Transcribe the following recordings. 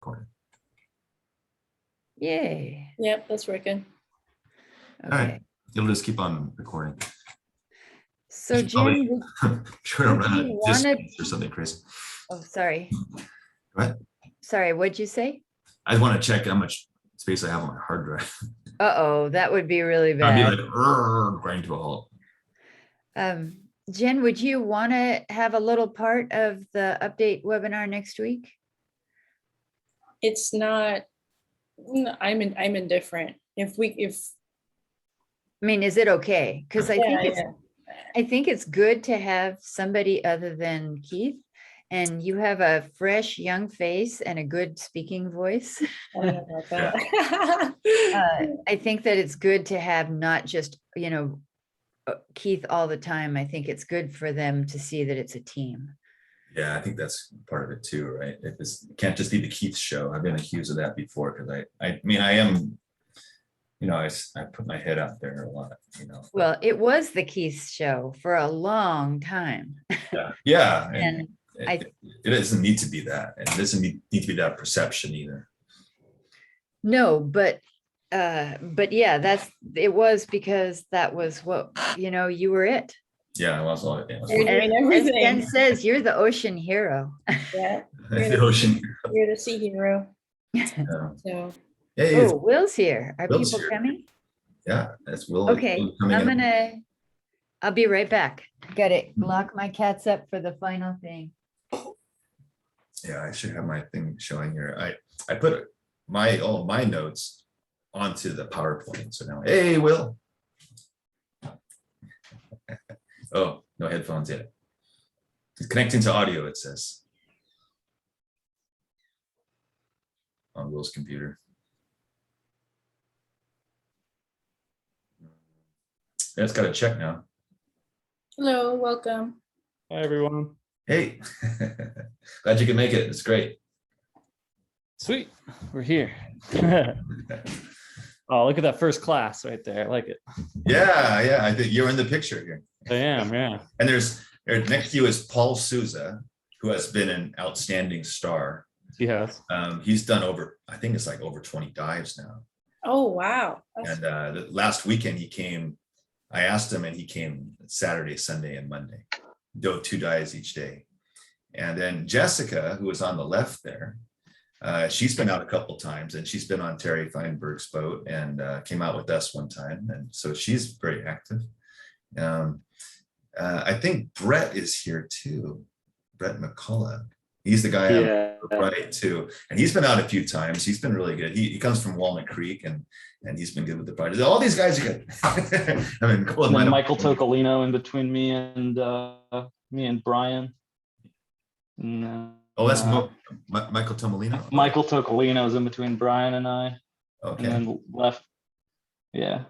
recording. Yay. Yep, that's working. All right. Okay. It'll just keep on recording. So Jen, Sure, would run you a disk wanna- or something, Chris. oh, sorry. What? Sorry, what'd you say? I want to check how much space I have on my hard drive. Uh-oh, that would be really I'd bad. be like, "Rrr," grind to a halt. Jen, would you want to have a little part of the update webinar next week? It's not, I'm indifferent. I mean, is it okay? Because I think it's good to have somebody other than Keith, and you have a fresh young face and a good speaking voice. I don't know about that. I think that it's good to have not just, Keith all the time. I think it's good for them to see that it's a team. Yeah, I think that's part of it too, right? It can't just be the Keith show. I've been accused of that before because I mean, I am, I put my head out there a lot, Well, it was the Keith show for a long time. Yeah. And it doesn't need to be that. And it doesn't need to be that perception either. No, but yeah, it was because that was what, you were it. Yeah, I was all it. You're doing everything. As Ken says, you're the ocean hero. Yeah, The ocean. you're the sea hero. Yeah. So Hey, Oh, Will's here. Are Will's people here. coming? yeah, that's Will. Okay, Will coming in. I'll be right back. Got to lock my cats up for the final thing. Yeah, I should have my thing showing here. I put all of my notes onto the PowerPoint. So now, hey, Will. Oh, no headphones yet. It's connecting to audio, it says. On Will's computer. Yeah, it's got a check now. hello, welcome. Hi, everyone. Hey, glad you can make it. It's great. Sweet. We're here. Oh, look at that first class right there. I like it. Yeah, I think you're in the picture here. I am, yeah. And there's next to you is Paul Souza, who has been an outstanding star. Yes. He's done I think it's like over 20 dives now. Oh, wow. And the last weekend he came, I asked him and he came Saturday, Sunday, and Monday. Dove 2 dives each day. And then Jessica, who was on the left there, she's been out a couple times and she's been on Terry Feinberg's boat and came out with us one time. And so she's very active. I think Brett is here too. Brett McCullough. He's the guy on right too. And he's been out a few times. He's been really good. He comes from Walnut Creek and he's been good with the project. All these guys are good. I mean, cool. And Michael Tocolino in between me and Brian. Oh, that's Michael Tomolino. Michael Tocolino is in between Brian and I. Okay. And then left. Yeah.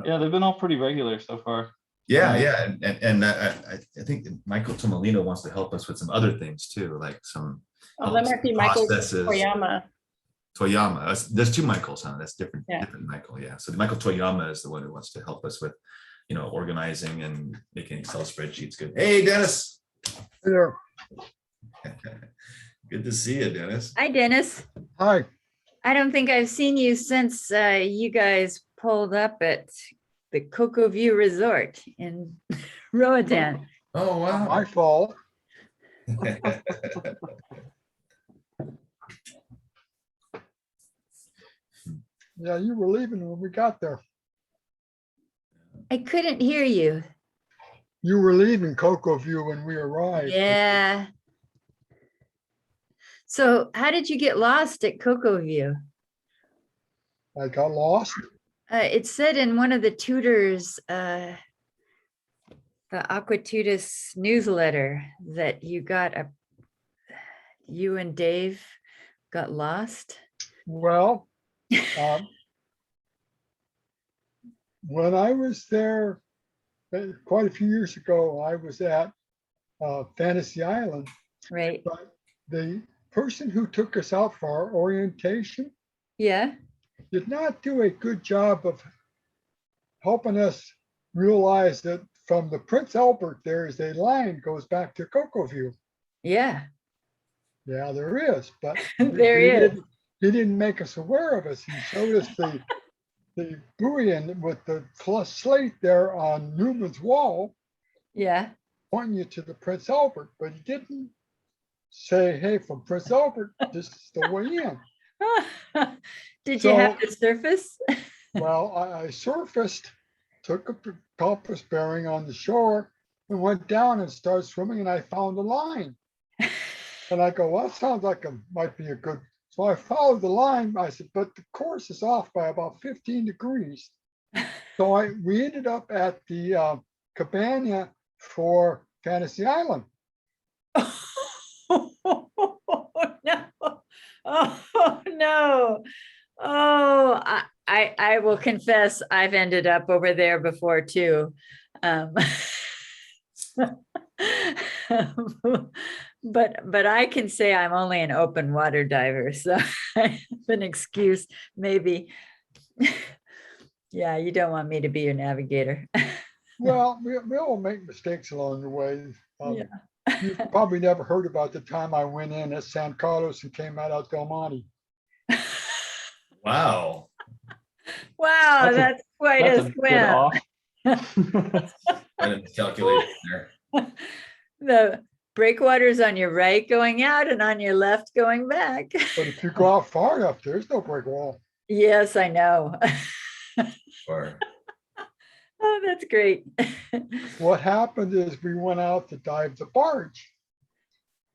Yeah, they've been all pretty regular so far. Yeah. And I think Michael Tomolino wants to help us with some other things too, like some. Oh, that might be Michael processes. Toyama. There's 2 Michaels, huh? That's different Michael. Yeah. So Michael Toyama is the one who wants to help us with, organizing and making Excel spreadsheets good. Hey, Dennis. Hey there. Good to see you, Dennis. Hi, Dennis. Hi. I don't think I've seen you since you guys pulled up at the Cocoa View Resort in Roatan. Oh, wow. My fault. Yeah, you were leaving when we got there. I couldn't hear you. You were leaving Cocoa View when we arrived. Yeah. So how did you get lost at Cocoa View? I got lost. It said in one of the tutors, the Aquatutus newsletter, that you and Dave got lost. Well, when I was there quite a few years ago, I was at Fantasy Island. Right. But the person who took us out for our orientation Yeah. did not do a good job of helping us realize that from the Prince Albert, there is a line goes back to Cocoa View. Yeah. Yeah, there is, but There he is. didn't make us aware of us. He showed us the buoy and with the slate there on Newman's wall, Yeah. pointing you to the Prince Albert, but he didn't say, hey, from Prince Albert, this is the way in. Did you have So- to surface? Well, I surfaced, took a compass bearing on the shore and went down and started swimming, and I found a line. And I go, well, that sounds like might be a good. So I followed the line. I said, but the course is off by about 15 degrees. So we ended up at the cabana for Fantasy Island. Oh no. Oh no. Oh, I will confess, I've ended up over there before too. But I can say I'm only an open water diver, so I have an excuse, maybe. Yeah, you don't want me to be your navigator. Well, we all make mistakes along the way. Yeah. You've probably never heard about the time I went in at San Carlos and came out at Del Monte. Wow. Wow, That's a- that's quite That's a a good swim. off. I didn't calculate there. The breakwater's on your right going out and on your left going back. But if you go out far enough, there's no break wall. Yes, I know. Or Oh, that's great. What happened is we went out to dive the barge.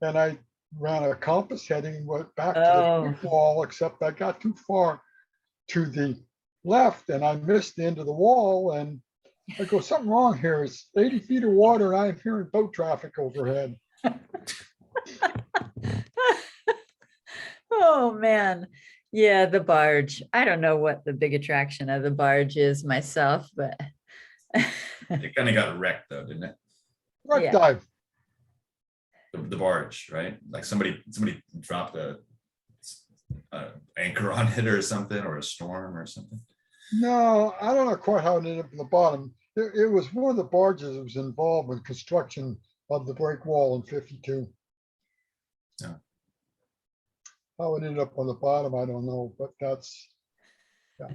And I ran a compass heading, went back to the break wall, except I got too far to the left and I missed the end of the wall. And I go, something wrong here. It's 80 feet of water and I'm hearing boat traffic overhead. Oh, man. Yeah, the barge. I don't know what the big attraction of the barge is myself, but it kind of got wrecked though, didn't it? Wreck Yeah. dive. The barge, right? Like somebody dropped a anchor on it or something, or a storm or something. No, I don't know quite how it ended up in the bottom. It was one of the barges that was involved in construction of the break wall in 52. Yeah. How it ended up on the bottom, I don't know, but that's, oh,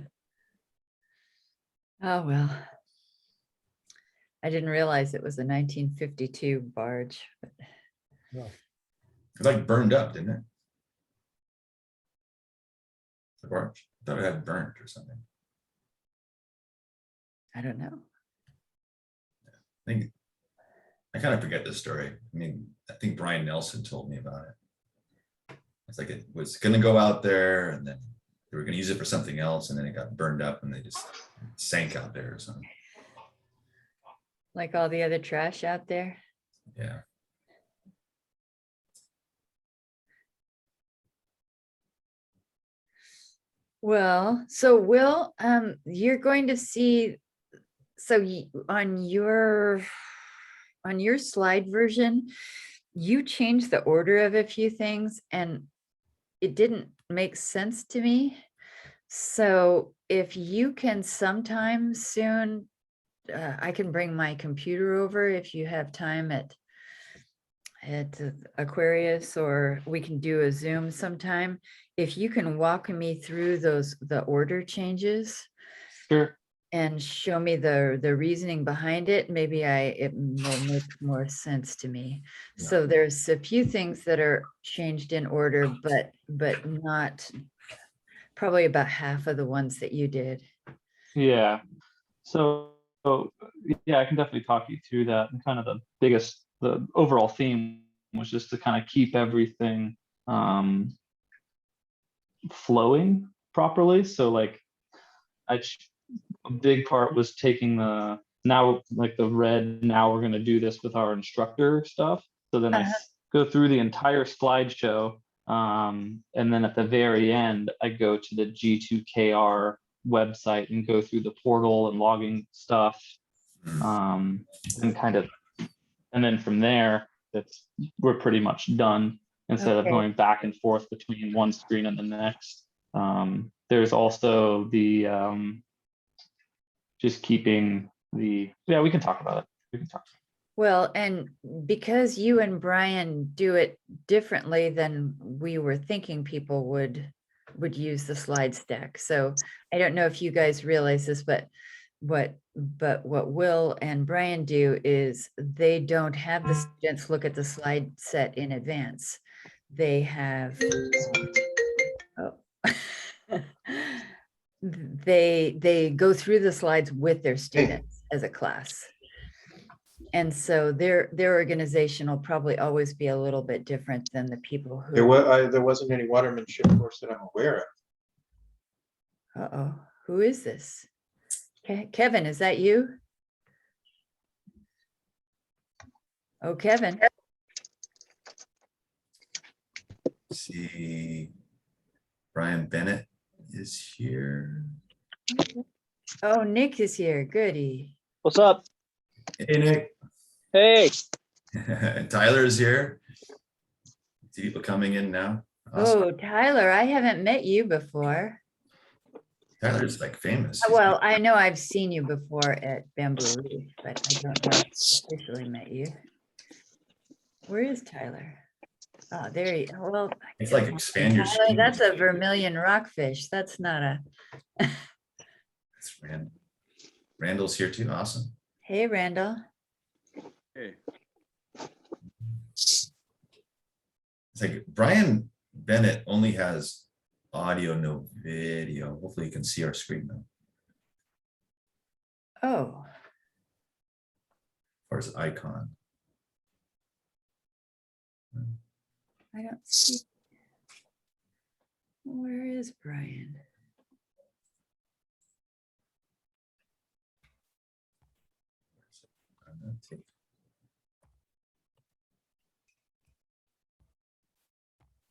well. I didn't realize it was a 1952 barge. But It like burned up, didn't it? The barge. I thought it had burnt or something. I don't know. I think I kind of forget this story. I mean, I think Brian Nelson told me about it. It's like it was going to go out there and then they were going to use it for something else and then it got burned up and they just sank out there or something. Like all the other trash out there. Yeah. Well, so Will, you're going to see, so on your slide version, you changed the order of a few things and it didn't make sense to me. So if you can sometime soon, I can bring my computer over if you have time at Aquarius, or we can do a Zoom sometime. If you can walk me through the order changes Sure. and show me the reasoning behind it, maybe it will make more sense to me. Yeah. So there's a few things that are changed in order, but not probably about half of the ones that you did. Yeah. So yeah, I can definitely talk you through that. And kind of the overall theme was just to kind of keep everything flowing properly. So like a big part was taking the red, now we're going to do this with our instructor stuff. So then I go through the entire slideshow. And then at the very end, I go to the G2KR website and go through the portal and logging stuff. And then from there, we're pretty much done instead of Okay. going back and forth between one screen and the next. There's also the just keeping we can talk about it. We can talk. Well, and because you and Brian do it differently than we were thinking people would use the slide stack. So I don't know if you guys realize this, but what Will and Brian do is they don't have the students look at the slide set in advance. They have they go through the slides with their students as a class. And so their organization will probably always be a little bit different than the people who. There wasn't any watermanship course that I'm aware of. Uh-oh, who is this? Kevin, is that you? Oh, Kevin. See, Brian Bennett is here. Oh, Nick is here. Goody. What's up? Hey, Nick. Hey, And Tyler is here. See people coming in now. Awesome. Oh, Tyler, I haven't met you before. Tyler's like famous. Well, I know I've seen you before at Bamboo Leaf, but I don't know if I officially met you. Where is Tyler? Oh, there he, well. It's like expand your Tyler, screen. that's a vermilion rockfish. That's not a, It's Randall's here too. Awesome. hey, Randall. It's like Brian Bennett only has audio, no video. Hopefully you can see our screen now. Oh, As far as icon. I don't see. Where is Brian?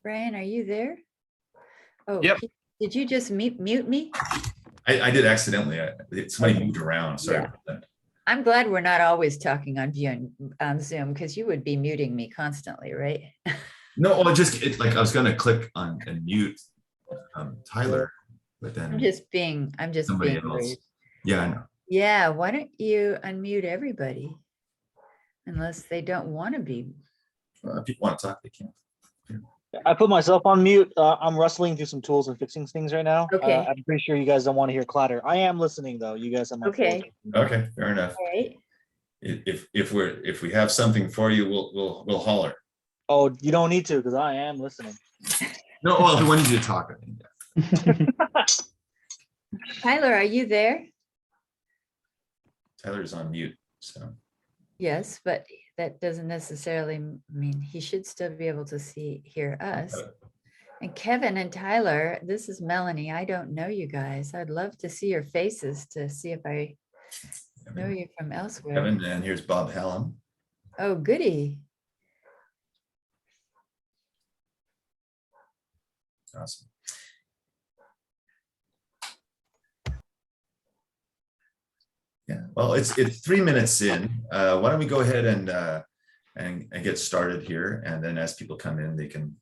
Brian, are you there? Oh, Yep. Did you just mute me? I did accidentally. Somebody moved around. Sorry Yeah. about that. I'm glad we're not always talking on Zoom because you would be muting me constantly, right? No, well, like I was gonna click on and mute Tyler, but then I'm just somebody being else. rude. Yeah, I know. Yeah, why don't you unmute everybody? Unless they don't want to be. If people want to talk, they can. I put myself on mute. I'm rustling through some tools and fixing things right now. Okay. I'm pretty sure you guys don't want to hear clatter. I am listening though. You guys have my full Okay. attention. Okay, fair enough. All right. If we have something for you, we'll holler. Oh, you don't need to because I am listening. No, well, if we wanted you to talk, I think. Tyler, are you there? Tyler's on mute, so. Yes, but that doesn't necessarily mean he should still be able to hear us. And Kevin and Tyler, this is Melanie. I don't know you guys. I'd love to see your faces to see if I know you from elsewhere. Kevin, and here's Bob Hallam. Oh, goody. Awesome. Yeah, well, it's 3 minutes in. Why don't we go ahead and get started here, and then as people come in, they can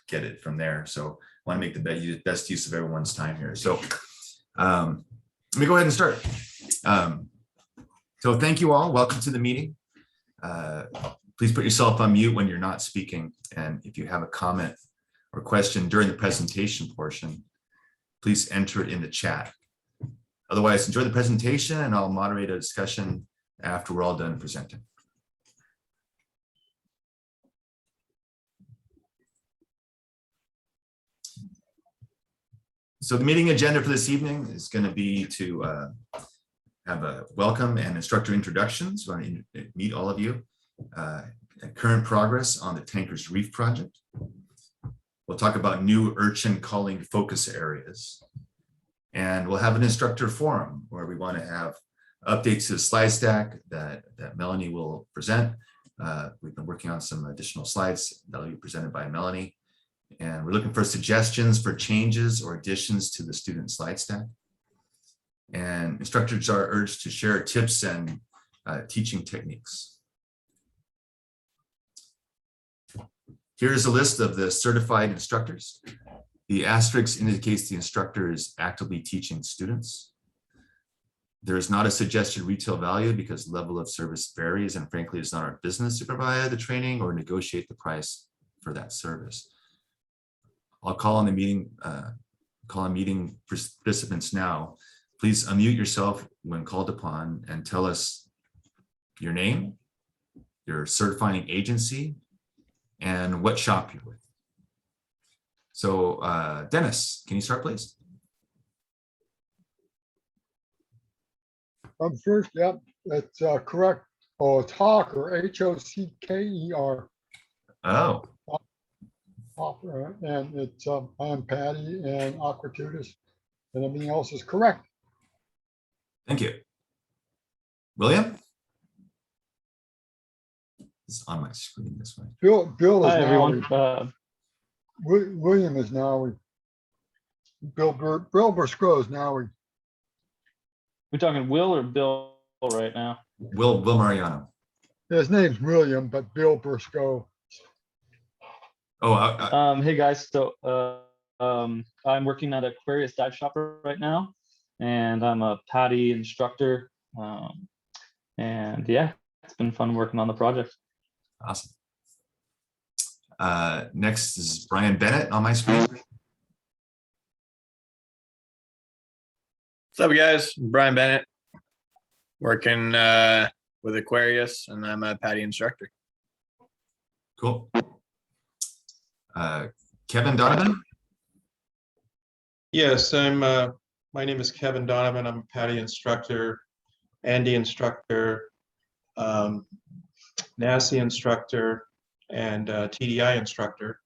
get it from there. So I want to make the best use of everyone's time here. So let me go ahead and start. So thank you all. Welcome to the meeting. Please put yourself on mute when you're not speaking, and if you have a comment or question during the presentation portion, please enter it in the chat. Otherwise, enjoy the presentation and I'll moderate a discussion after we're all done presenting. So the meeting agenda for this evening is going to be to have a welcome and instructor introductions. I want to meet all of you. Current progress on the Tankers Reef project. We'll talk about new urchin calling focus areas. And we'll have an instructor forum where we want to have updates to the slide stack that Melanie will present. We've been working on some additional slides that'll be presented by Melanie. And we're looking for suggestions for changes or additions to the student slide stack. And instructors are urged to share tips and teaching techniques. Here's a list of the certified instructors. The asterisk indicates the instructor is actively teaching students. There is not a suggested retail value because level of service varies, and frankly, it's not our business to provide the training or negotiate the price for that service. I'll call on the meeting, participants now. Please unmute yourself when called upon and tell us your name, your certifying agency, and what shop you're with. So Dennis, can you start, please? I'm first, yep, that's correct. Oh, it's Hawker, Hocker. Oh, Hopper, and it's I'm Patty and Aquatutus, and everything else is correct. thank you. William? It's on my screen this way. Bill is Hi, now. everyone. William is now. Bill Briscoe is now. We talking Will or Bill right now? Will Mariano. His name's William, but Bill Briscoe. Oh, Hey guys, so I'm working at Aquarius Dive Shop right now, and I'm a PADI instructor. And yeah, it's been fun working on the project. awesome. Next is Brian Bennett on my screen. What's up, guys? Brian Bennett, working with Aquarius, and I'm a PADI instructor. Cool. Kevin Donovan. Yes, my name is Kevin Donovan. I'm a PADI instructor, Andy instructor, NASI instructor, and TDI instructor.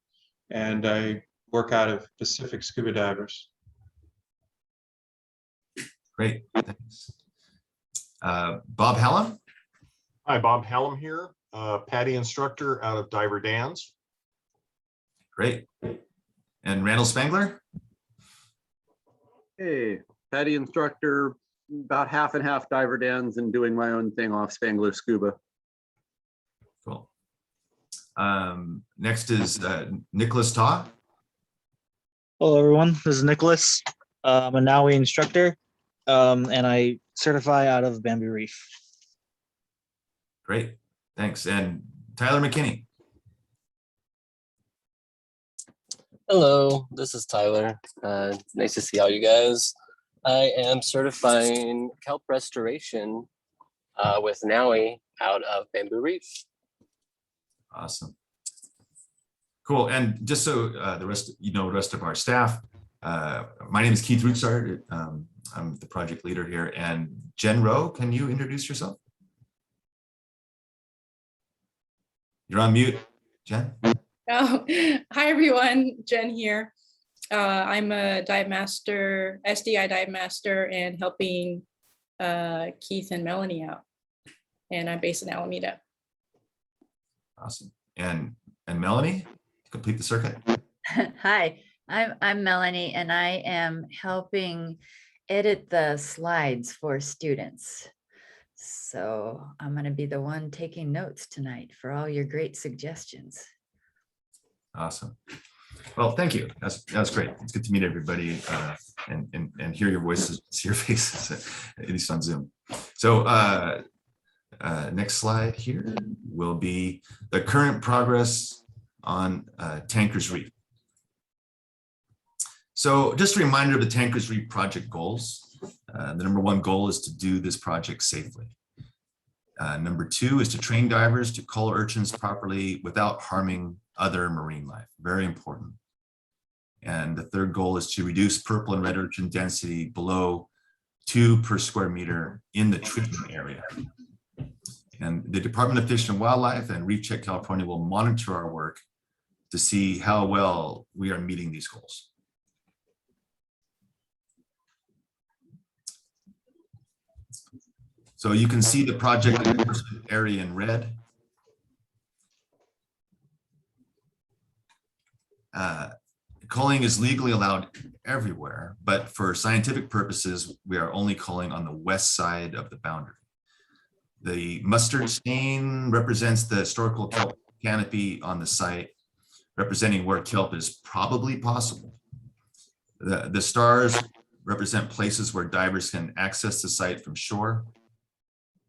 And I work out of Pacific Scuba Divers. Great, thanks. Bob Hallam. Hi, Bob Hallam here, PADI instructor out of Diver Dan's. Great. And Randall Spangler. Hey, PADI instructor, about half and half Diver Dan's and doing my own thing off Spangler Scuba. Cool. Next is Nicholas Taw. Hello, everyone. This is Nicholas. I'm a NAUI instructor, and I certify out of Bamboo Reef. Great, thanks. And Tyler McKinney. Hello, this is Tyler. Nice to see all you guys. I am certifying kelp restoration with NAUI out of Bamboo Reef. Awesome. Cool. And just so the rest of our staff, my name is Keith Rutsard. I'm the project leader here. And Jen Rowe, can you introduce yourself? You're on mute, Jen. Oh, hi everyone, Jen here. I'm a dive master, SDI dive master, and helping Keith and Melanie out. And I'm based in Alameda. Awesome. And Melanie, complete the circuit. Hi, I'm Melanie, and I am helping edit the slides for students. So I'm going to be the one taking notes tonight for all your great suggestions. Awesome. Well, thank you. That's great. It's good to meet everybody and hear your voices, see your faces, at least on Zoom. So next slide here will be the current progress on Tankers Reef. So just a reminder of the Tankers Reef project goals. The number one goal is to do this project safely. Number two is to train divers to cull urchins properly without harming other marine life. Very important. And the third goal is to reduce purple and red urchin density below 2 per square meter in the treatment area. And the Department of Fish and Wildlife and Reef Check California will monitor our work to see how well we are meeting these goals. So you can see the project area in red. Culling is legally allowed everywhere, but for scientific purposes, we are only culling on the west side of the boundary. The mustard stain represents the historical kelp canopy on the site, representing where kelp is probably possible. The stars represent places where divers can access the site from shore.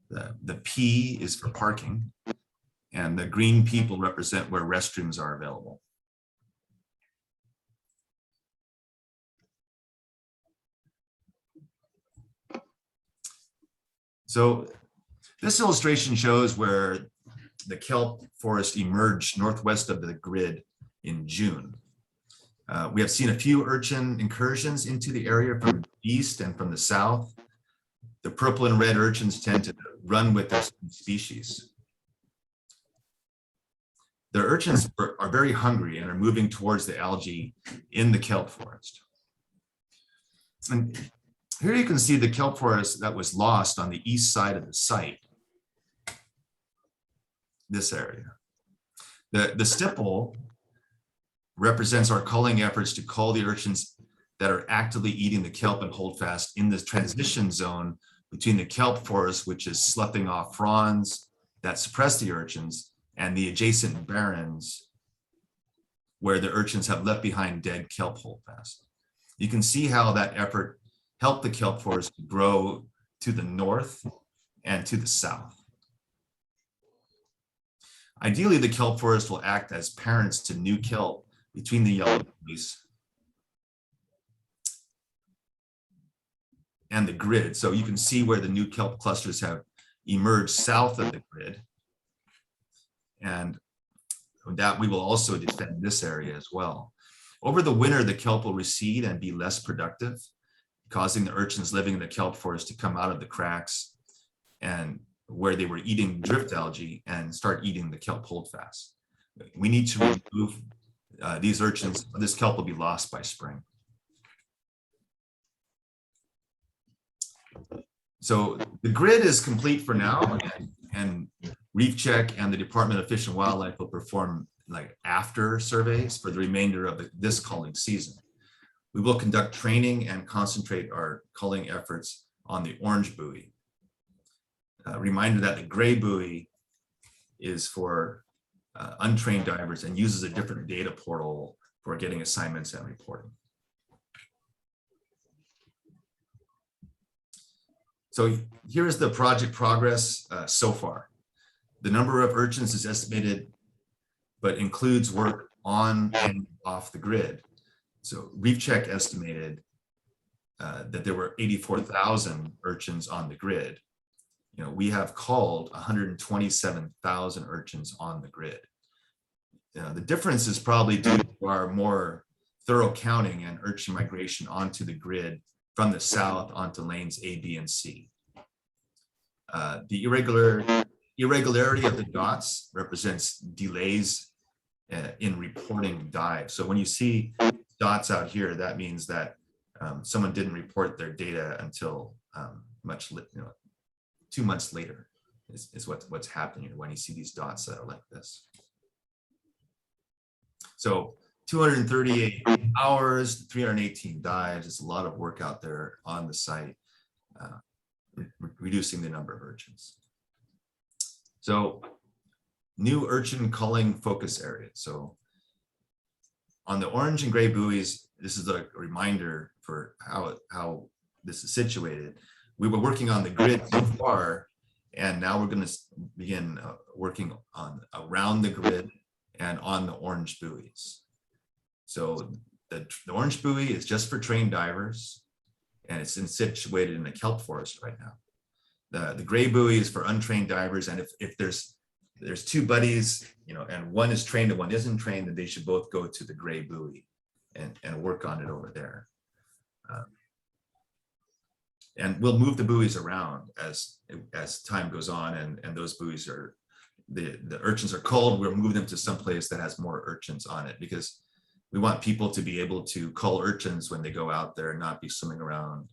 The P is for parking, and the green people represent where restrooms are available. So this illustration shows where the kelp forest emerged northwest of the grid in June. We have seen a few urchin incursions into the area from the east and from the south. The purple and red urchins tend to run with their species. The urchins are very hungry and are moving towards the algae in the kelp forest. And here you can see the kelp forest that was lost on the east side of the site. This area. The stipple represents our culling efforts to cull the urchins that are actively eating the kelp and holdfast in this transition zone between the kelp forest, which is sloughing off fronds that suppress the urchins, and the adjacent barrens where the urchins have left behind dead kelp holdfast. You can see how that effort helped the kelp forest grow to the north and to the south. Ideally, the kelp forest will act as parents to new kelp between the yellow buoys and the grid. So you can see where the new kelp clusters have emerged south of the grid. And that we will also defend this area as well. Over the winter, the kelp will recede and be less productive, causing the urchins living in the kelp forest to come out of the cracks and where they were eating drift algae and start eating the kelp holdfast. We need to remove these urchins. This kelp will be lost by spring. So the grid is complete for now, and Reef Check and the Department of Fish and Wildlife will perform like after surveys for the remainder of this culling season. We will conduct training and concentrate our culling efforts on the orange buoy. Reminder that the gray buoy is for untrained divers and uses a different data portal for getting assignments and reporting. So here is the project progress so far. The number of urchins is estimated, but includes work on and off the grid. So Reef Check estimated that there were 84,000 urchins on the grid. You know, we have culled 127,000 urchins on the grid. The difference is probably due to our more thorough counting and urchin migration onto the grid from the south onto lanes A, B, and C. The irregularity of the dots represents delays in reporting dives. So when you see dots out here, that means that someone didn't report their data until 2 months later is what's happening when you see these dots that are like this. So 238 hours, 318 dives. It's a lot of work out there on the site, reducing the number of urchins. So new urchin culling focus areas. So on the orange and gray buoys, this is a reminder for how this is situated. We were working on the grid so far, and now we're going to begin working on around the grid and on the orange buoys. So the orange buoy is just for trained divers, and it's situated in the kelp forest right now. The gray buoy is for untrained divers, and if there's two buddies, and one is trained and one isn't trained, then they should both go to the gray buoy and work on it over there. And we'll move the buoys around as time goes on, and those buoys are, the urchins are culled. We'll move them to some place that has more urchins on it, because we want people to be able to cull urchins when they go out there and not be swimming around,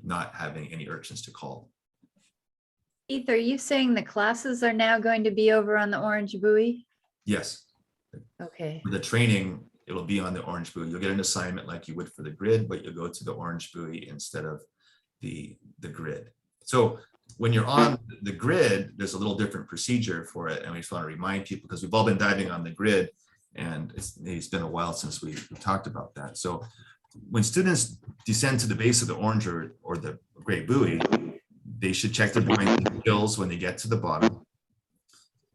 not having any urchins to cull. Keith, are you saying the classes are now going to be over on the orange buoy? Yes. Okay. For the training, it'll be on the orange buoy. You'll get an assignment like you would for the grid, but you'll go to the orange buoy instead of the grid. So when you're on the grid, there's a little different procedure for it. And we just want to remind people, because we've all been diving on the grid, and it's been a while since we talked about that. So when students descend to the base of the orange or the gray buoy, they should check their buoyancy skills when they get to the bottom.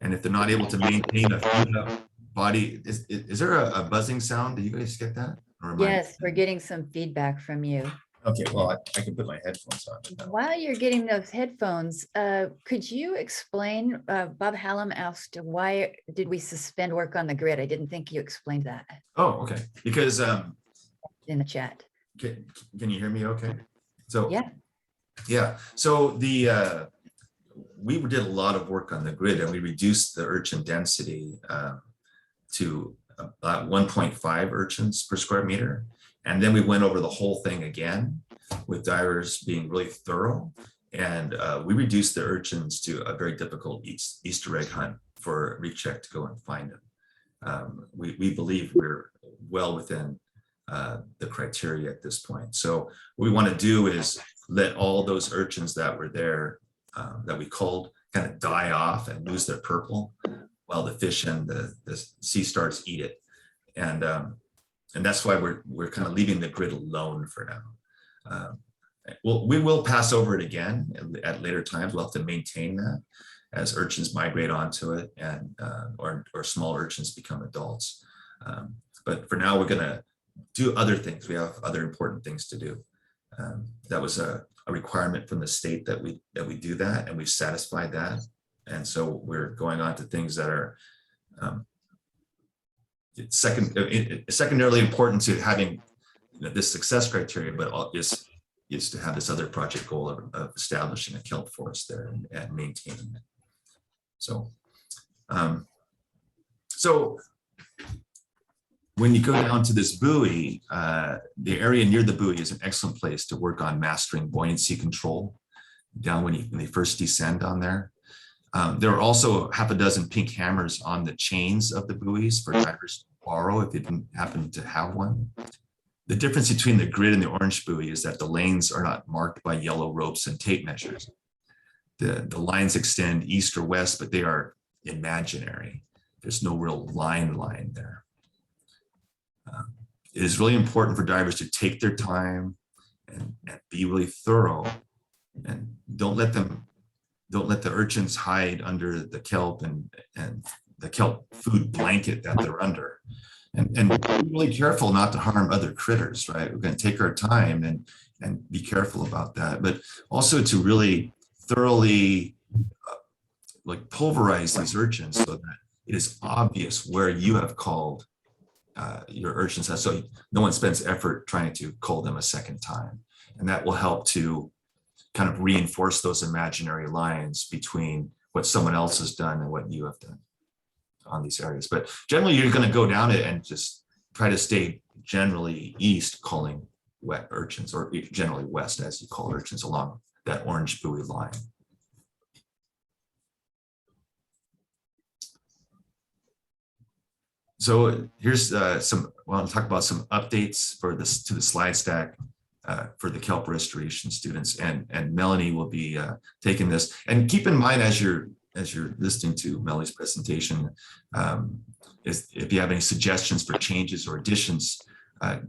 And if they're not able to maintain a fluid up body, is there a buzzing sound? Do you guys get that? Or am I- Yes, we're getting some feedback from you. Okay, well, I can put my headphones on. but no. While you're getting those headphones, could you explain, Bob Hallam asked, why did we suspend work on the grid? I didn't think you explained that Oh, okay, because, in the chat. can you hear me okay? So, Yeah. yeah, so we did a lot of work on the grid and we reduced the urchin density to about 1.5 urchins per square meter. And then we went over the whole thing again with divers being really thorough. And we reduced the urchins to a very difficult Easter egg hunt for Reef Check to go and find them. We believe we're well within the criteria at this point. So what we want to do is let all those urchins that were there that we culled kind of die off and lose their purple while the fish and the sea stars eat it. And that's why we're kind of leaving the grid alone for now. We will pass over it again at later times. We'll have to maintain that as urchins migrate onto it and or small urchins become adults. But for now, we're going to do other things. We have other important things to do. That was a requirement from the state that we do that, and we've satisfied that. And so we're going on to things that are secondarily important to having this success criteria, but is to have this other project goal of establishing a kelp forest there and maintaining it. So, when you go down to this buoy, the area near the buoy is an excellent place to work on mastering buoyancy control down when they first descend on there. There are also half a dozen pink hammers on the chains of the buoys for divers to borrow if they didn't happen to have one. The difference between the grid and the orange buoy is that the lanes are not marked by yellow ropes and tape measures. The lines extend east or west, but they are imaginary. There's no real line there. It is really important for divers to take their time and be really thorough, and don't let the urchins hide under the kelp and the kelp food blanket that they're under. And be really careful not to harm other critters, right? We're going to take our time and be careful about that, but also to really thoroughly like pulverize these urchins so that it is obvious where you have called your urchins, so no one spends effort trying to cull them a second time. And that will help to kind of reinforce those imaginary lines between what someone else has done and what you have done on these areas. But generally, you're going to go down it and just try to stay generally east, calling wet urchins, or generally west as you call urchins along that orange buoy line. So here's I'll talk about some updates for this to the slide stack for the kelp restoration students, and Melanie will be taking this. And keep in mind as you're listening to Melanie's presentation, is if you have any suggestions for changes or additions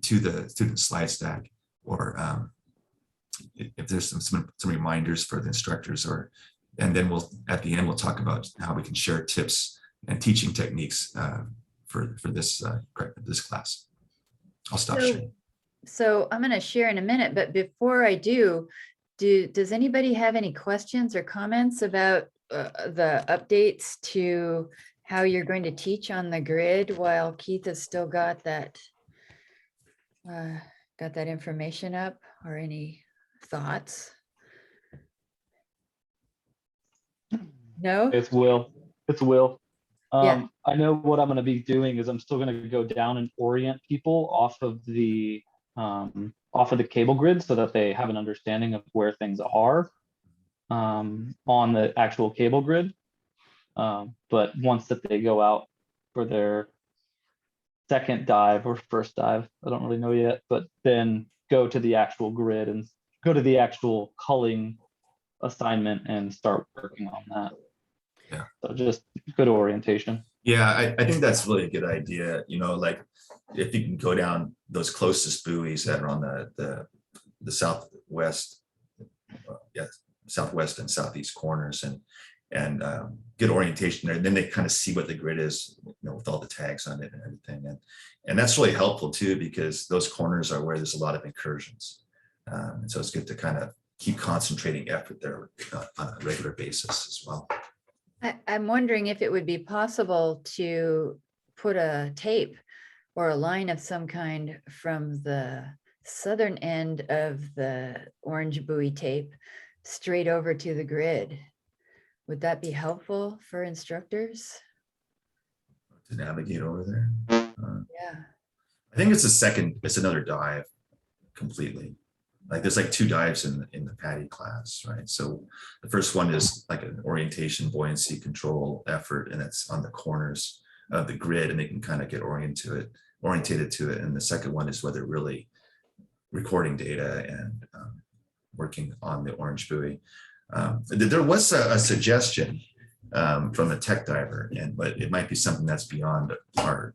to the student slide stack, or if there's some reminders for the instructors, and then at the end we'll talk about how we can share tips and teaching techniques for this class. I'll stop sharing. So I'm going to share in a minute, but before I does anybody have any questions or comments about the updates to how you're going to teach on the grid while Keith has still got that information up, or any thoughts? No? It's Will. Yeah. I know what I'm going to be doing is I'm still going to go down and orient people off of the cable grid so that they have an understanding of where things are on the actual cable grid. But once that they go out for their second dive or first dive, I don't really know yet, but then go to the actual grid and go to the actual culling assignment and start working on that. Yeah. So just good orientation. Yeah, I think that's really a good idea. Like if you can go down those closest buoys that are on the the southwest, southwest and southeast corners, and get orientation there. And then they kind of see what the grid is, with all the tags on it and everything. And that's really helpful too, because those corners are where there's a lot of incursions. And so it's good to kind of keep concentrating effort there on a regular basis as well. I'm wondering if it would be possible to put a tape or a line of some kind from the southern end of the orange buoy tape straight over to the grid. Would that be helpful for instructors? To navigate over there. Yeah. I think it's another dive completely. Like there's like 2 dives in the PADI class, right? So the first one is like an orientation, buoyancy, control effort, and it's on the corners of the grid, and they can kind of get orientated to it. And the second one is where they're really recording data and working on the orange buoy. There was a suggestion from a tech diver, but it might be something that's beyond our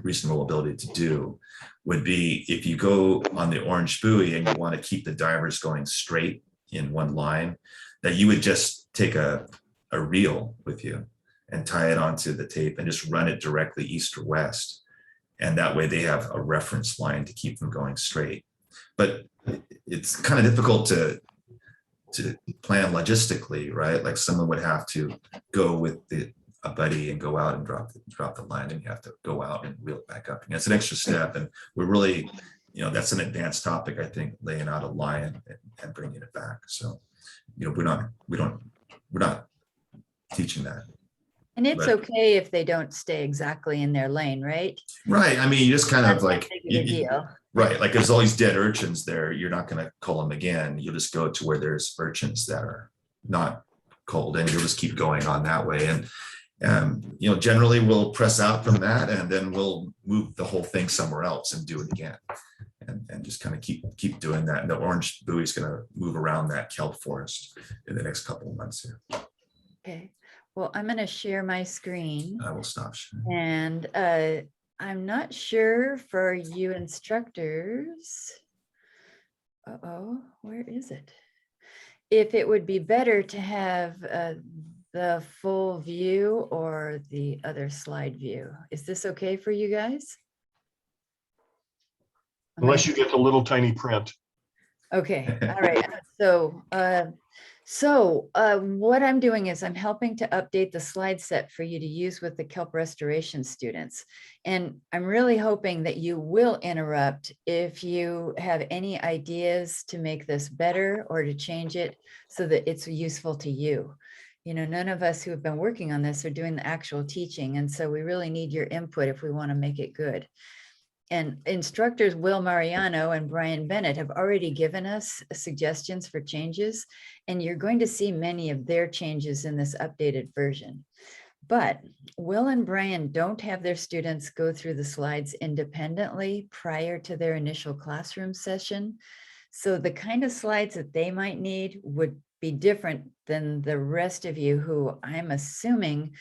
reasonable ability to do, would be if you go on the orange buoy and you want to keep the divers going straight in one line, that you would just take a reel with you and tie it onto the tape and just run it directly east or west. And that way they have a reference line to keep them going straight. But it's kind of difficult to plan logistically, right? Like someone would have to go with a buddy and go out and drop the line, and you have to go out and reel it back up. And it's an extra step, and we're really, that's an advanced topic, I think, laying out a line and bringing it back. So, we're not teaching that. And it's But- okay if they don't stay exactly in their lane, right? Right. I mean, you just kind of That's not like, big of a deal. right. Like there's all these dead urchins there. You're not going to cull them again. You'll just go to where there's urchins that are not culled, and you'll just keep going on that way. And generally we'll press out from that, and then we'll move the whole thing somewhere else and do it again, and just kind of keep doing that. And the orange buoy is going to move around that kelp forest in the next couple of months here. Okay. Well, I'm going to share my screen, I will stop sharing. and I'm not sure for you instructors. Uh-oh, where is it? If it would be better to have the full view or the other slide view. Is this okay for you guys? Unless you get the little tiny print. Okay, all right. So what I'm doing is I'm helping to update the slide set for you to use with the kelp restoration students. And I'm really hoping that you will interrupt if you have any ideas to make this better or to change it so that it's useful to you. None of us who have been working on this are doing the actual teaching. And so we really need your input if we want to make it good. And instructors Will Mariano and Brian Bennett have already given us suggestions for changes, and you're going to see many of their changes in this updated version. But Will and Brian don't have their students go through the slides independently prior to their initial classroom session. So the kind of slides that they might need would be different than the rest of you, who I'm assuming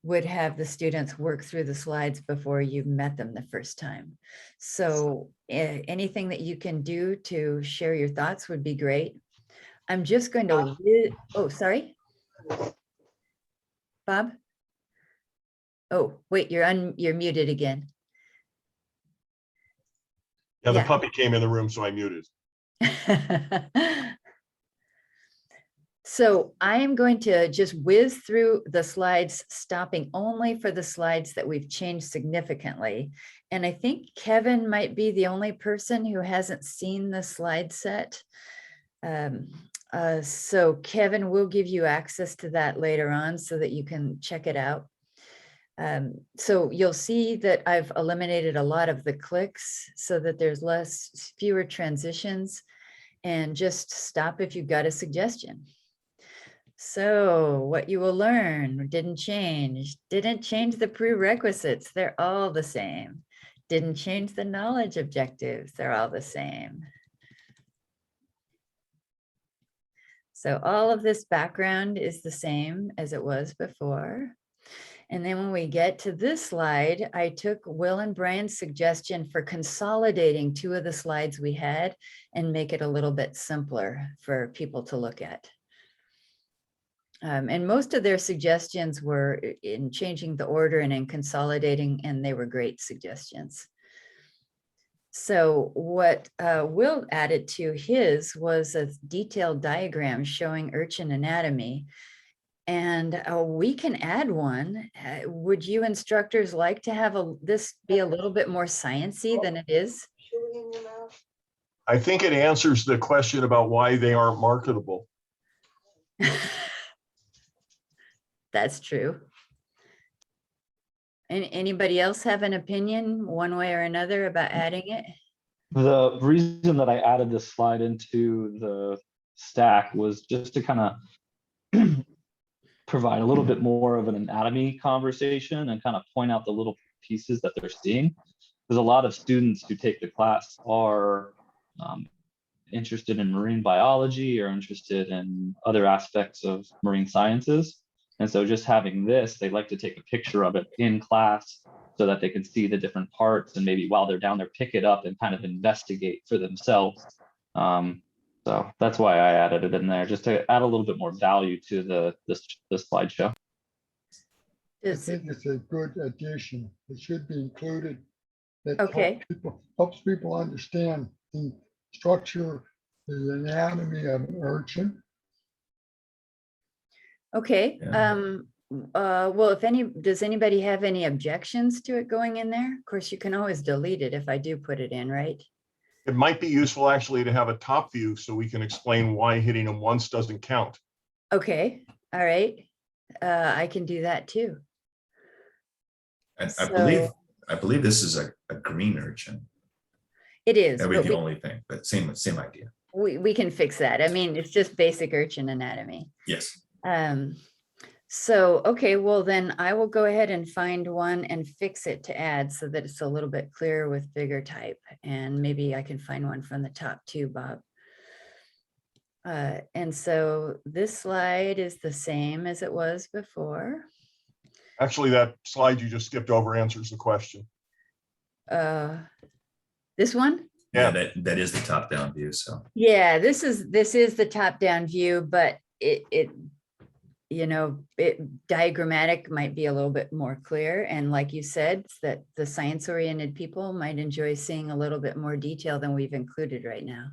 would have the students work through the slides before you met them the first time. So anything that you can do to share your thoughts would be great. I'm just going to, oh, sorry. Bob? Oh, wait, you're muted again. Yeah, the Yeah. puppy came in the room, so I muted. So I am going to just whiz through the slides, stopping only for the slides that we've changed significantly. And I think Kevin might be the only person who hasn't seen the slide set. So Kevin will give you access to that later on so that you can check it out. So you'll see that I've eliminated a lot of the clicks so that there's fewer transitions, and just stop if you've got a suggestion. So what you will learn didn't change the prerequisites. They're all the same. Didn't change the knowledge objectives. They're all the same. So all of this background is the same as it was before. And then when we get to this slide, I took Will and Brian's suggestion for consolidating two of the slides we had and make it a little bit simpler for people to look at. And most of their suggestions were in changing the order and in consolidating, and they were great suggestions. So what Will added to his was a detailed diagram showing urchin anatomy. And we can add one. Would you instructors like to have this be a little bit more sciencey than it is? I think it answers the question about why they aren't marketable. That's true. And anybody else have an opinion one way or another about adding it? The reason that I added this slide into the stack was just to kind of provide a little bit more of an anatomy conversation and kind of point out the little pieces that they're seeing. There's a lot of students who take the class are interested in marine biology or interested in other aspects of marine sciences. And so just having this, they like to take a picture of it in class so that they can see the different parts and maybe while they're down there, pick it up and kind of investigate for themselves. So that's why I added it in there, just to add a little bit more value to the slideshow. I think it's a good addition. It should be included. That Okay. helps people understand the structure, the anatomy of an urchin. Okay. Yeah. Well, does anybody have any objections to it going in there? Of course, you can always delete it if I do put it in, right? It might be useful actually to have a top view so we can explain why hitting them once doesn't count. Okay. All right. I can do that too. And So- I believe this is a green urchin. It is. That would But be the only thing, but same idea. we can fix that. I mean, it's just basic urchin anatomy. Yes. So, okay, well then I will go ahead and find one and fix it to add so that it's a little bit clearer with bigger type. And maybe I can find one from the top too, Bob. And so this slide is the same as it was before. Actually, that slide you just skipped over answers the question. This one? Yeah, that is the top-down view. So Yeah, this is the top-down view, but it diagrammatic might be a little bit more clear. And like you said, that the science-oriented people might enjoy seeing a little bit more detail than we've included right now.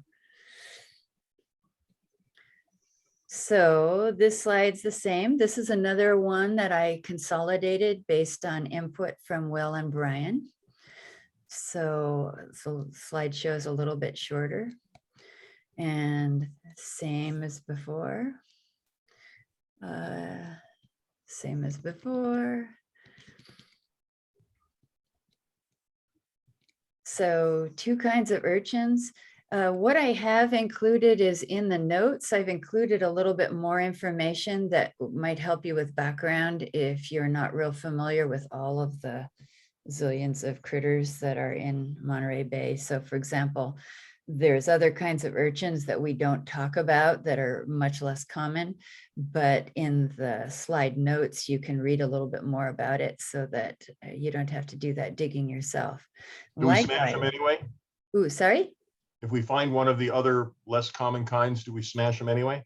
So this slide's the same. This is another one that I consolidated based on input from Will and Brian. So slide shows a little bit shorter and same as before. Same as before. So two kinds of urchins. What I have included is in the notes, I've included a little bit more information that might help you with background if you're not real familiar with all of the zillions of critters that are in Monterey Bay. So for example, there's other kinds of urchins that we don't talk about that are much less common, but in the slide notes, you can read a little bit more about it so that you don't have to do that digging yourself. Do we smash them anyway? Ooh, sorry? If we find one of the other less common kinds, do we smash them anyway?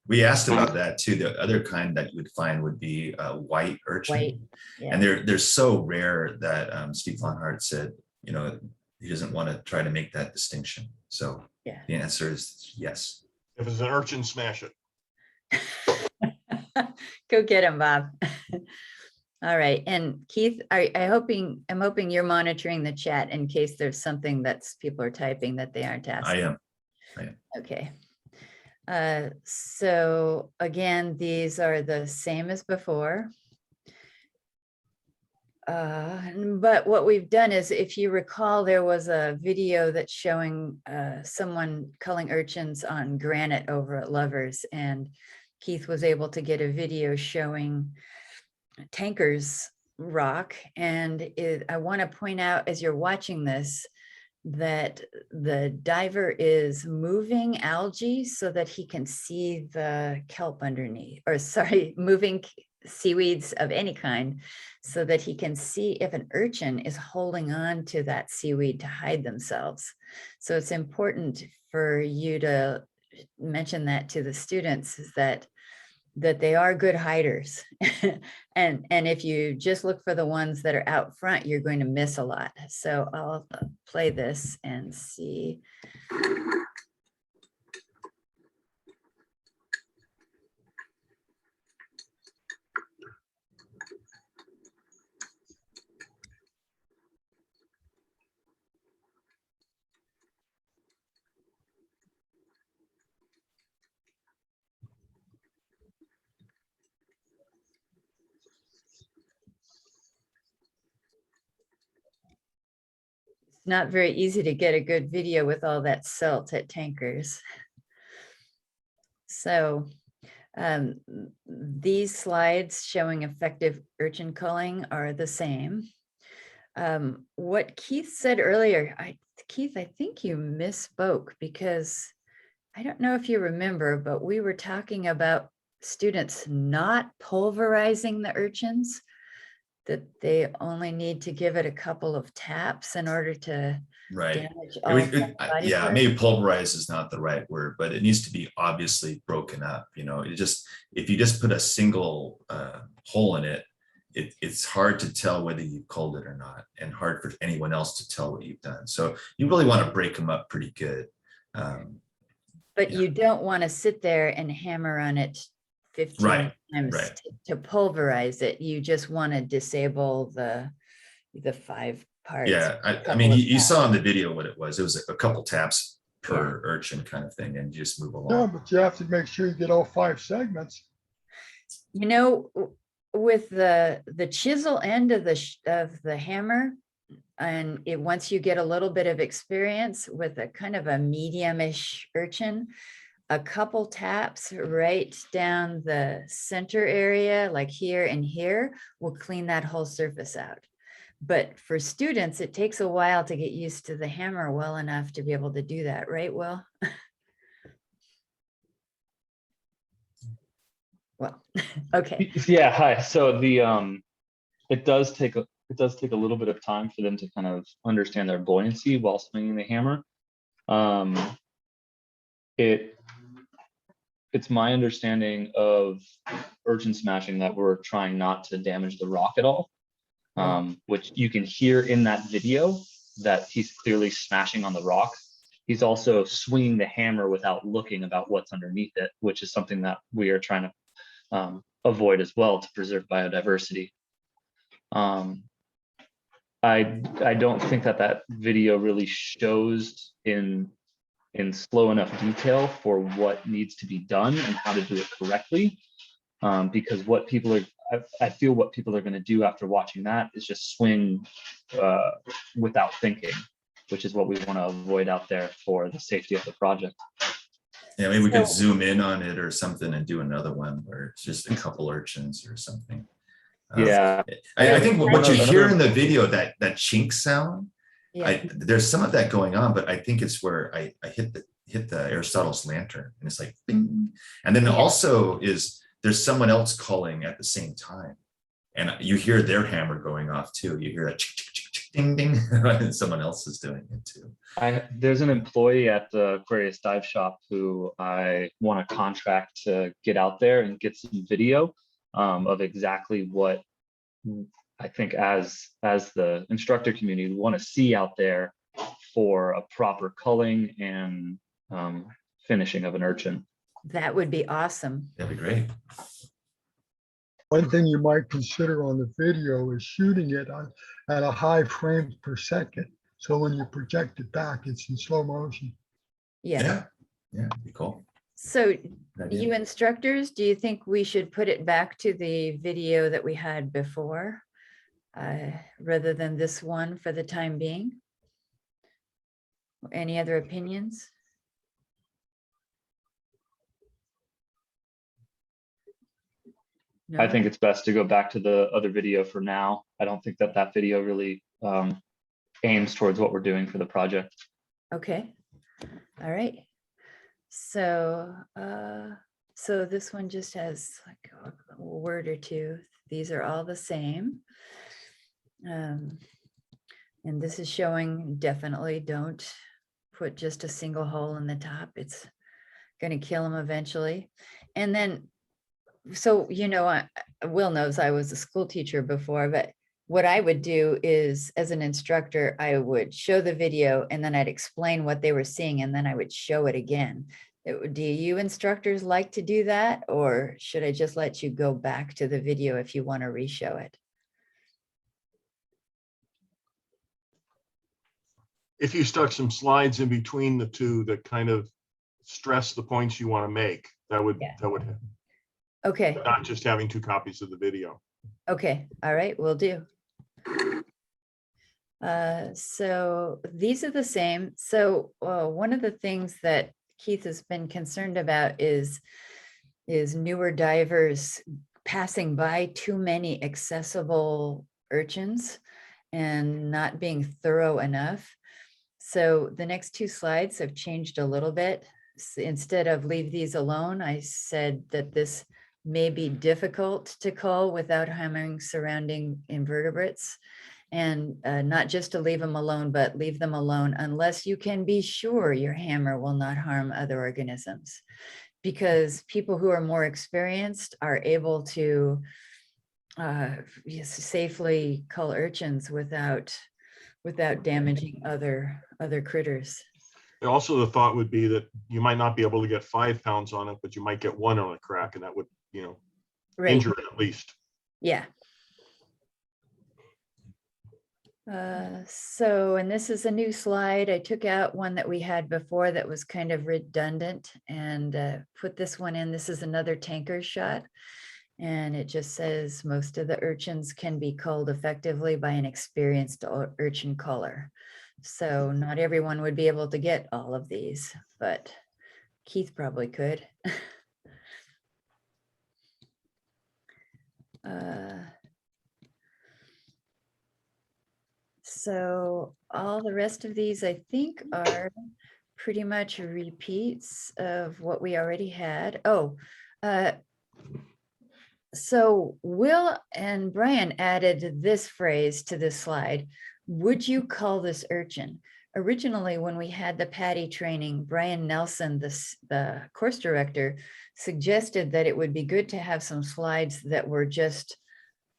we asked about that too. The other kind that you would find would be a white urchin. White, yeah. And they're so rare that Steve Von Hart said, you know, he doesn't want to try to make that distinction. So Yeah. the answer is yes. If it's an urchin, smash it. Go get him, Bob. All right, and Keith, I'm hoping you're monitoring the chat in case there's something that's people are typing that they aren't asking. I am. Okay. So again, these are the same as before. But what we've done is, if you recall, there was a video that's showing someone culling urchins on granite over at Lovers, and Keith was able to get a video showing Tanker's rock. And I want to point out, as you're watching this, that the diver is moving algae so that he can see the kelp underneath, or sorry, moving seaweeds of any kind, so that he can see if an urchin is holding on to that seaweed to hide themselves. So it's important for you to mention that to the students, is that they are good hiders. and if you just look for the ones that are out front, you're going to miss a lot. So I'll play this and see. Not very easy to get a good video with all that silt at tankers. So these slides showing effective urchin culling are the same. What Keith said earlier, Keith, I think you misspoke, because I don't know if you remember, but we were talking about students not pulverizing the urchins, that they only need to give it a couple of taps in order to Right. damage all the body Yeah, parts. maybe pulverize is not the right word, but it needs to be obviously broken up. You know, if you just put a single hole in it, it's hard to tell whether you've culled it or not, and hard for anyone else to tell what you've done. So you really want to break them up pretty good. But you don't want to sit there and hammer on it 15 times to pulverize it. You just want to disable the 5 parts. Yeah, I mean, you saw in the video what it was. It was a couple taps per urchin kind of thing, and you just move along. Yeah, but you have to make sure you get all 5 segments. You know, with the chisel end of the hammer, and once you get a little bit of experience with a kind of a medium-ish urchin, a couple taps right down the center area, like here and here, will clean that whole surface out. But for students, it takes a while to get used to the hammer well enough to be able to do that, right, Will? Well, okay. Yeah, hi. So it does take a little bit of time for them to kind of understand their buoyancy while swinging the hammer. It's my understanding of urchin smashing that we're trying not to damage the rock at all, which you can hear in that video that he's clearly smashing on the rock. He's also swinging the hammer without looking about what's underneath it, which is something that we are trying to avoid as well to preserve biodiversity. I don't think that video really shows in slow enough detail for what needs to be done and how to do it correctly, because I feel what people are going to do after watching that is just swing without thinking, which is what we want to avoid out there for the safety of the project. Yeah, maybe we could zoom in on it or something and do another one where it's just a couple urchins or something. Yeah, I think what you hear in the video, that chink sound, there's some of that going on, but I think it's where I hit the Aristotle's lantern, and it's like bing. And then also there's someone else calling at the same time, and you hear their hammer going off too. You hear that ding ding, and someone else is doing it too. There's an employee at the Aquarius dive shop who I want to contract to get out there and get some video of exactly what I think as the instructor community we want to see out there for a proper culling and finishing of an urchin. That would be awesome. That'd be great. One thing you might consider on the video is shooting it at a high frames per second. So when you project it back, it's in slow motion. Yeah. Yeah, that'd be cool. So you instructors, do you think we should put it back to the video that we had before rather than this one for the time being? Any other opinions? No? I think it's best to go back to the other video for now. I don't think that video really aims towards what we're doing for the project. Okay. All right. So, so this one just has like word or two. These are all the same. And this is showing definitely don't put just a single hole in the top. It's going to kill them eventually. And then, so, you know, Will knows I was a school teacher before, but what I would do is, as an instructor, I would show the video and then I'd explain what they were seeing and then I would show it again. Do you instructors like to do that? Or should I just let you go back to the video if you want to re-show it? If you stuck some slides in between the two that kind of stress the points you want to make, that would Okay. not just having 2 copies of the video. Okay. All right. Will do. So these are the same. So one of the things that Keith has been concerned about is newer divers passing by too many accessible urchins and not being thorough enough. So the next 2 slides have changed a little bit. Instead of leave these alone, I said that this may be difficult to cull without harming surrounding invertebrates. And not just to leave them alone, but leave them alone unless you can be sure your hammer will not harm other organisms. Because people who are more experienced are able to safely cull urchins without damaging other critters. Also, the thought would be that you might not be able to get 5 pounds on it, but you might get 1 on a crack, and that would, you know, injure it at least. Yeah. So, and this is a new slide. I took out one that we had before that was kind of redundant and put this one in. This is another tanker shot. And it just says most of the urchins can be culled effectively by an experienced urchin culler. So not everyone would be able to get all of these, but Keith probably could. So all the rest of these, I think, are pretty much repeats of what we already had. Oh, so Will and Brian added this phrase to this slide. Would you cull this urchin? Originally, when we had the PADI training, Brian Nelson, the course director, suggested that it would be good to have some slides that were just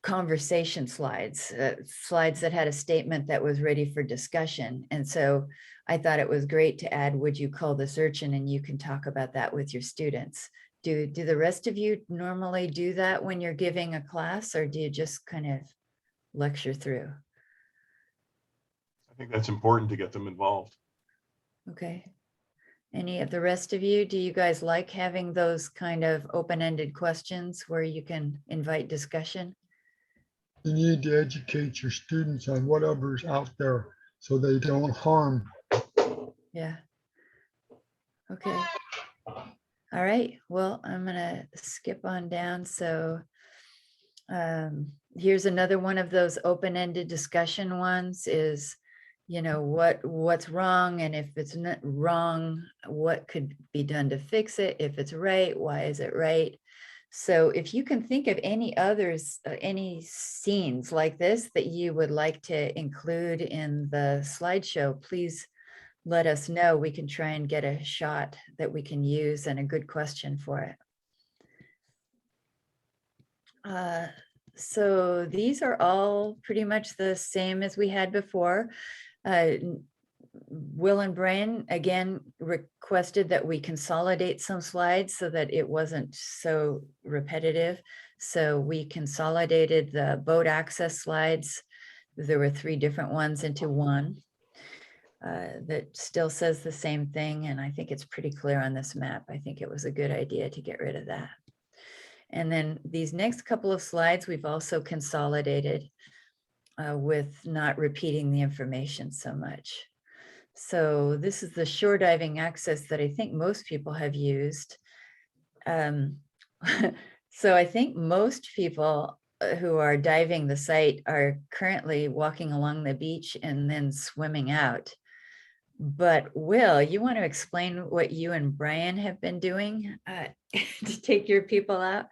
conversation slides, slides that had a statement that was ready for discussion. And so I thought it was great to add, would you cull this urchin? And you can talk about that with your students. Do the rest of you normally do that when you're giving a class, or do you just kind of lecture through? I think that's important to get them involved. Okay. Any of the rest of you, do you guys like having those kind of open-ended questions where you can invite discussion? You need to educate your students on whatever's out there so they don't harm. Yeah. Okay. All right. Well, I'm going to skip on down. So here's another one of those open-ended discussion ones is, you know, what's wrong, and if it's not wrong, what could be done to fix it? If it's right, why is it right? So if you can think of any others, any scenes like this that you would like to include in the slideshow, please let us know. We can try and get a shot that we can use and a good question for it. So these are all pretty much the same as we had before. Will and Brian again requested that we consolidate some slides so that it wasn't so repetitive. So we consolidated the boat access slides. There were 3 different ones into one. That still says the same thing, and I think it's pretty clear on this map. I think it was a good idea to get rid of that. And then these next couple of slides we've also consolidated with not repeating the information so much. So this is the shore diving access that I think most people have used. So I think most people who are diving the site are currently walking along the beach and then swimming out. But Will, you want to explain what you and Brian have been doing to take your people out?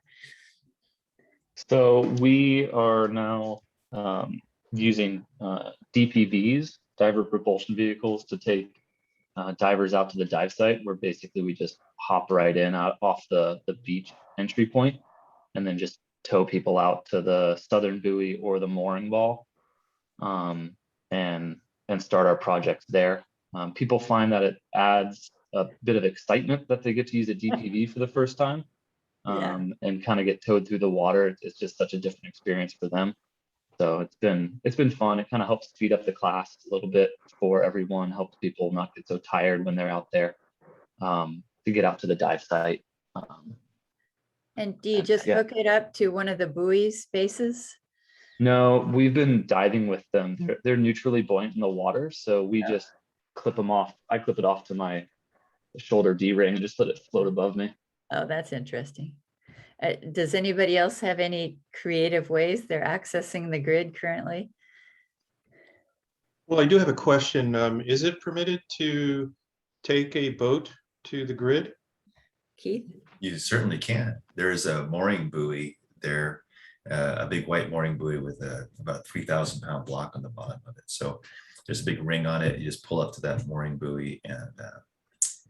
So we are now using DPVs, diver propulsion vehicles, to take divers out to the dive site, where basically we just hop right in out off the beach entry point, and then just tow people out to the southern buoy or the mooring ball, and start our projects there. People find that it adds a bit of excitement that they get to use a DPV for the first time, and kind of get towed through the water. It's just such a different experience for them. So it's been fun. It kind of helps speed up the class a little bit for everyone, helps people not get so tired when they're out there, to get out to the dive site. And do you just Yeah. hook it up to one of the buoy spaces? No, we've been diving with them. They're neutrally buoyant in the water, so we just clip them off. I clip it off to my shoulder D-ring and just let it float above me. Oh, that's interesting. Does anybody else have any creative ways they're accessing the grid currently? Well, I do have a question. Is it permitted to take a boat to the grid? Keith? You certainly can. There is a mooring buoy there, a big white mooring buoy with about 3,000 pound block on the bottom of it. So there's a big ring on it. You just pull up to that mooring buoy and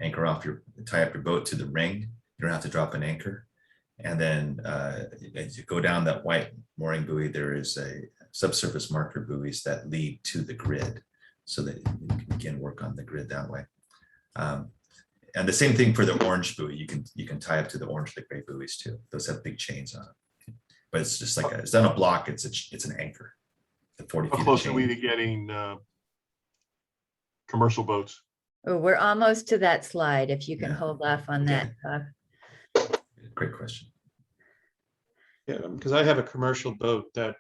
anchor off tie up your boat to the ring. You don't have to drop an anchor. And then as you go down that white mooring buoy, there is a subsurface marker buoys that lead to the grid, so that you can begin work on the grid that way. And the same thing for the orange buoy. You can tie up to the orange, the gray buoys too. Those have big chains on them. But it's just like it's not a block. It's an anchor. The 40 How feet close of are we chain. to getting commercial boats? Oh, we're almost to that slide. If you can Yeah. hold off on Okay. that. Great question. Yeah, because I have a commercial boat that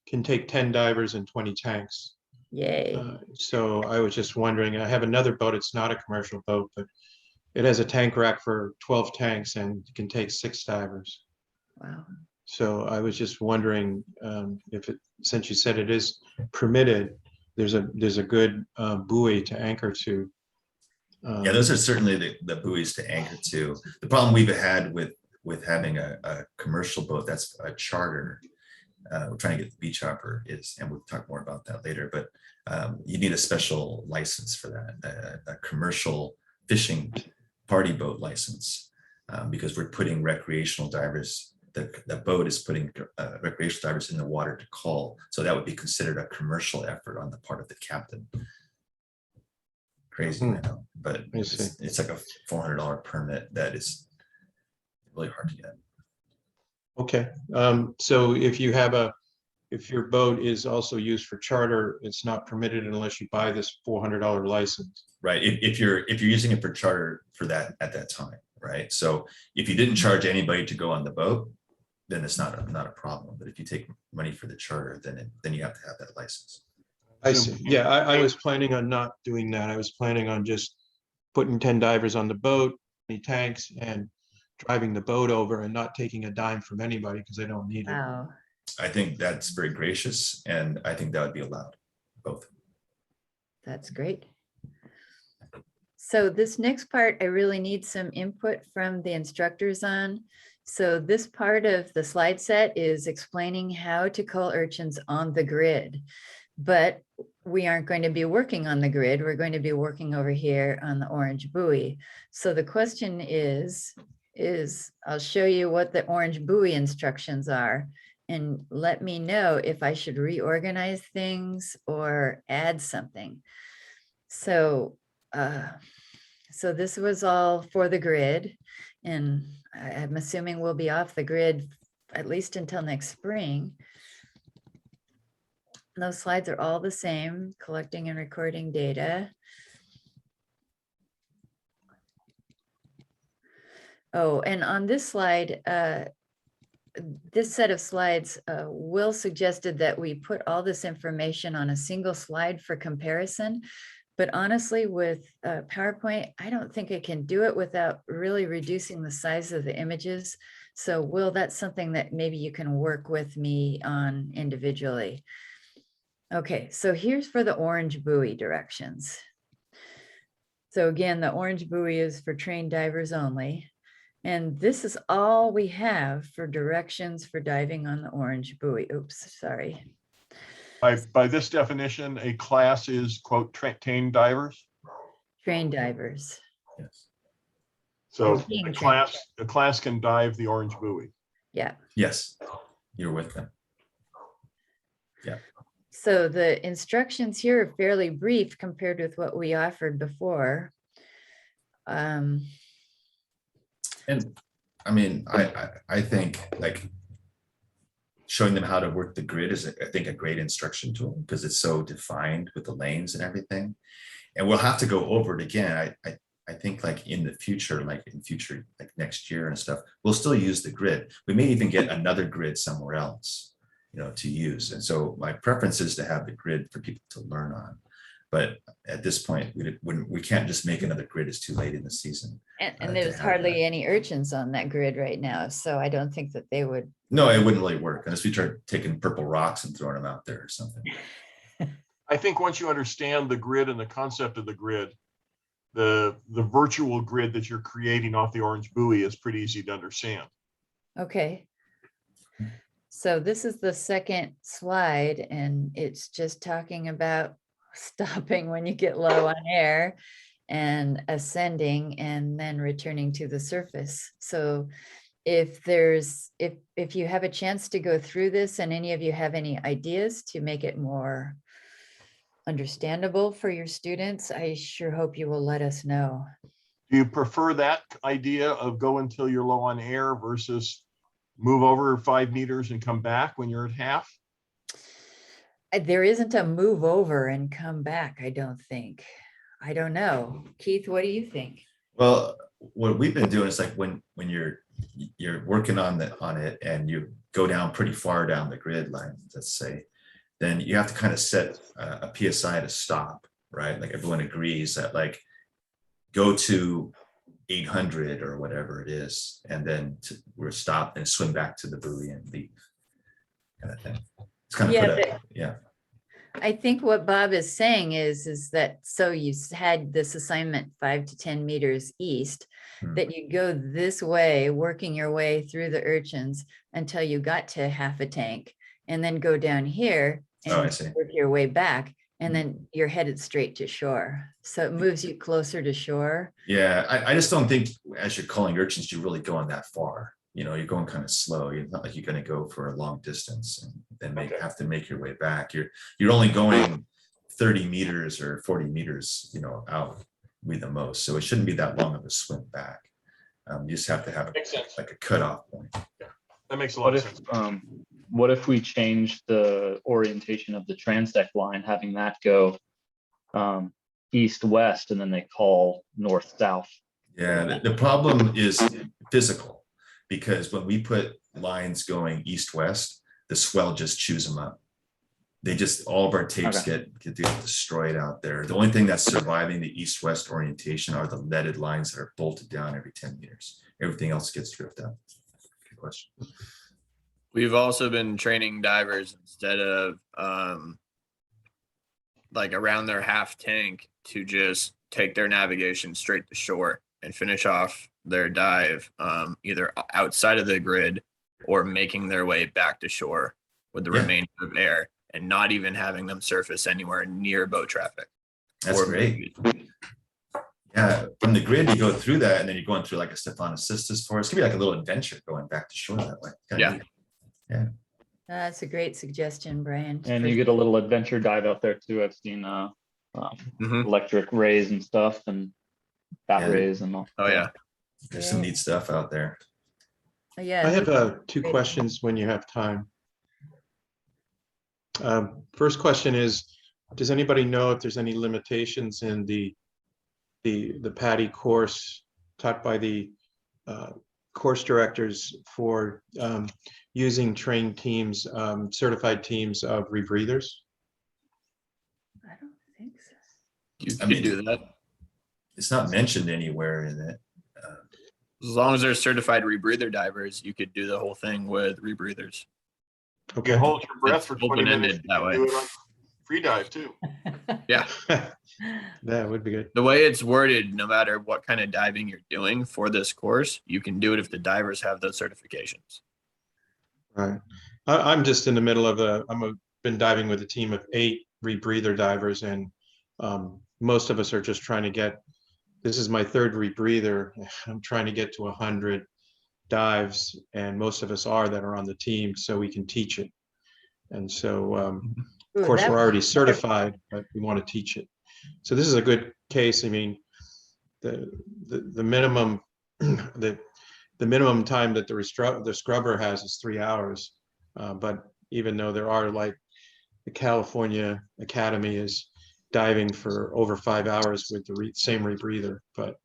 can take 10 divers and 20 tanks. Yay. So I was just wondering, I have another boat, it's not a commercial boat, but it has a tank rack for 12 tanks and can take 6 divers. Wow. So I was just wondering since you said it is permitted, there's a good buoy to anchor to. Yeah, those are certainly the buoys to anchor to. The problem we've had with having a commercial boat that's a charter, we're trying to get the beach hopper is, and we'll talk more about that later, but you need a special license for that, a commercial fishing party boat license, because we're putting recreational divers, the boat is putting recreational divers in the water to call. So that would be considered a commercial effort on the part of the captain. Crazy, I know, but it's like a $400 permit that is really hard to get. Okay, so if your boat is also used for charter, it's not permitted unless you buy this $400 license. Right, if you're using it for charter for that at that time, right? So if you didn't charge anybody to go on the boat, then it's not a problem. But if you take money for the charter, then you have to have that license. I see. Yeah, I was planning on not doing that. I was planning on just putting 10 divers on the boat, 20 tanks, and driving the boat over and not taking a dime from anybody because they don't need it. Wow. I think that's very gracious, and I think that would be allowed, both. That's great. So this next part, I really need some input from the instructors on. So this part of the slide set is explaining how to cull urchins on the grid, but we aren't going to be working on the grid. We're going to be working over here on the orange buoy. So the question is I'll show you what the orange buoy instructions are, and let me know if I should reorganize things or add something. So this was all for the grid, and I'm assuming we'll be off the grid at least until next spring. Those slides are all the same, collecting and recording data. Oh, and on this slide, this set of slides, Will suggested that we put all this information on a single slide for comparison. But honestly, with PowerPoint, I don't think I can do it without really reducing the size of the images. So Will, that's something that maybe you can work with me on individually. Okay, so here's for the orange buoy directions. So again, the orange buoy is for trained divers only. And this is all we have for directions for diving on the orange buoy. Oops, sorry. By this definition, a class is quote trained divers. Trained divers. Yes. So being a trained. class can dive the orange buoy. Yeah. Yes, you're with them. So the instructions here are fairly brief compared with what we offered before. And I mean, I think like showing them how to work the grid is, I think, a great instruction tool because it's so defined with the lanes and everything. And we'll have to go over it again. I think like in the future, like next year and stuff, we'll still use the grid. We may even get another grid somewhere else, to use. And so my preference is to have the grid for people to learn on. But at this point, we can't just make another grid. It's too late in the season. And there's hardly any urchins on that grid right now. So I don't think that they would. No, it wouldn't really work unless we start taking purple rocks and throwing them out there or something. I think once you understand the grid and the concept of the grid, the virtual grid that you're creating off the orange buoy is pretty easy to understand. Okay. So this is the second slide, and it's just talking about stopping when you get low on air and ascending and then returning to the surface. So if you have a chance to go through this and any of you have any ideas to make it more understandable for your students, I sure hope you will let us know. Do you prefer that idea of go until you're low on air versus move over 5 meters and come back when you're at half? There isn't a move over and come back, I don't think. I don't know. Keith, what do you think? Well, what we've been doing is like when you're working on it and you go down pretty far down the grid line, let's say, then you have to kind of set a PSI to stop, right? Like everyone agrees that like go to 800 or whatever it is, and then we're stopped and swim back to the buoy and leave. Kind of thing. It's kind of yeah. I think what Bob is saying is that so you had this assignment 5 to 10 meters east, that you go this way, working your way through the urchins until you got to half a tank, and then go down here and work your way back, and then you're headed straight to shore. So it moves you closer to shore. Yeah, I just don't think as you're calling urchins, you're really going that far. You're going kind of slow. It's not like you're going to go for a long distance and then have to make your way back. You're only going 30 meters or 40 meters, out with the most. So it shouldn't be that long of a swim back. You just have to have like a cutoff point. Yeah, that makes a lot of sense. What if we change the orientation of the transdeck line, having that go east-west, and then they call north-south? Yeah, the problem is physical, because when we put lines going east-west, the swell just chews them up. All of our tapes get destroyed out there. The only thing that's surviving the east-west orientation are the leaded lines that are bolted down every 10 meters. Everything else gets drifted out. Good question. We've also been training divers instead of like around their half tank to just take their navigation straight to shore and finish off their dive either outside of the grid or making their way back to shore with the remainder of air, and not even having them surface anywhere near boat traffic. That's great. Yeah, from the grid, you go through that, and then you're going through like a Stephanopysis forest. It could be like a little adventure going back to shore that way. Yeah. That's a great suggestion, Brian. And you get a little adventure dive out there too. I've seen electric rays and stuff, and bat rays and all. Oh yeah, there's some neat stuff out there. Yeah, I have 2 questions when you have time. First question is, does anybody know if there's any limitations in the PADI course taught by the course directors for using trained teams, certified teams of rebreathers? I don't think so. You can do that. It's not mentioned anywhere in it. As long as they're certified rebreather divers, you could do the whole thing with rebreathers. Okay, hold your breath for 20 minutes. Open-ended that way. Do it Free dive too. Yeah. That would be good. The way it's worded, no matter what kind of diving you're doing for this course, you can do it if the divers have those certifications. Right. I'm just in the middle of been diving with a team of 8 rebreather divers, and most of us are just trying to get, this is my 3rd rebreather. I'm trying to get to 100 dives, and most of us that are on the team, so we can teach it. And so, of Ooh, course, that we're already was- certified, but we want to teach it. So this is a good case. I mean, the minimum the minimum time that the scrubber has is 3 hours. But even though there are, like, the California Academy is diving for over 5 hours with the same rebreather, but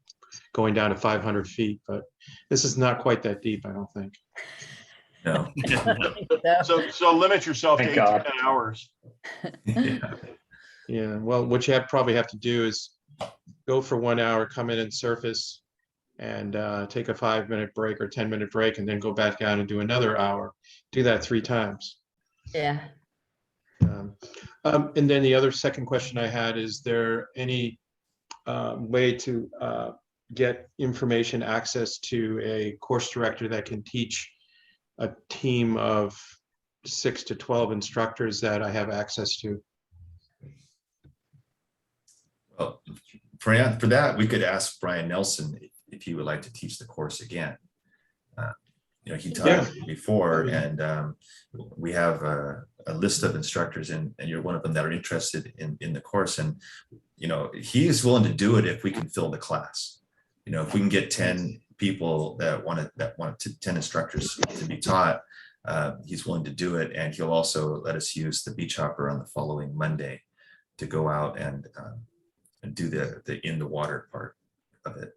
going down to 500 feet. But this is not quite that deep, I don't think. No. So limit yourself to Thank 8 to God. 10 hours. Yeah. Yeah, well, what you probably have to do is go for 1 hour, come in and surface, and take a 5-minute break or 10-minute break, and then go back down and do another hour. Do that 3 times. Yeah. And then the other second question I had, is there any way to get information access to a course director that can teach a team of 6 to 12 instructors that I have access to? Well, for that, we could ask Brian Nelson if he would like to teach the course again. He taught it before, and we have a list of instructors, and you're one of them, that are interested in the course. And he is willing to do it if we can fill the class. If we can get 10 people that want 10 instructors to be taught, he's willing to do it, and he'll also let us use the beach hopper on the following Monday to go out and do the in the water part of it.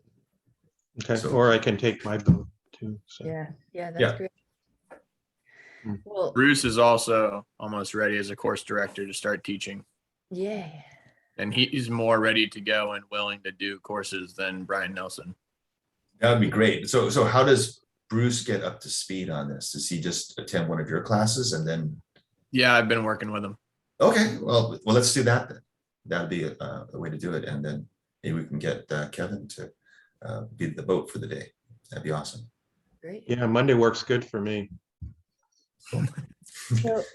Okay, So- or I can take my boat too. So. Yeah, that's Yeah. great. Hmm. Well, Bruce is also almost ready as a course director to start teaching. yeah. And he's more ready to go and willing to do courses than Brian Nelson. That would be great. So how does Bruce get up to speed on this? Does he just attend one of your classes and then? Yeah, I've been working with him. Okay, well, let's do that then. That'd be a way to do it, and then maybe we can get Kevin to be the boat for the day. That'd be awesome. Great. Yeah, Monday works good for me.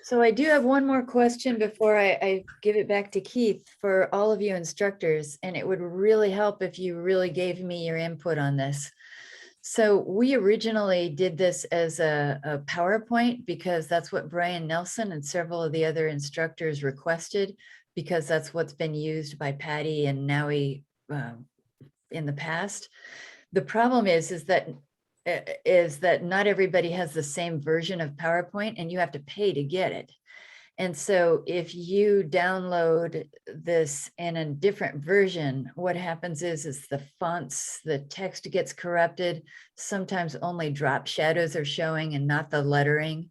So I do have one more question before I give it back to Keith for all of you instructors, and it would really help if you really gave me your input on this. So we originally did this as a PowerPoint because that's what Brian Nelson and several of the other instructors requested, because that's what's been used by Patty and Nowie in the past. The problem is that not everybody has the same version of PowerPoint, and you have to pay to get it. And so if you download this in a different version, what happens is the fonts, the text gets corrupted. Sometimes only drop shadows are showing and not the lettering.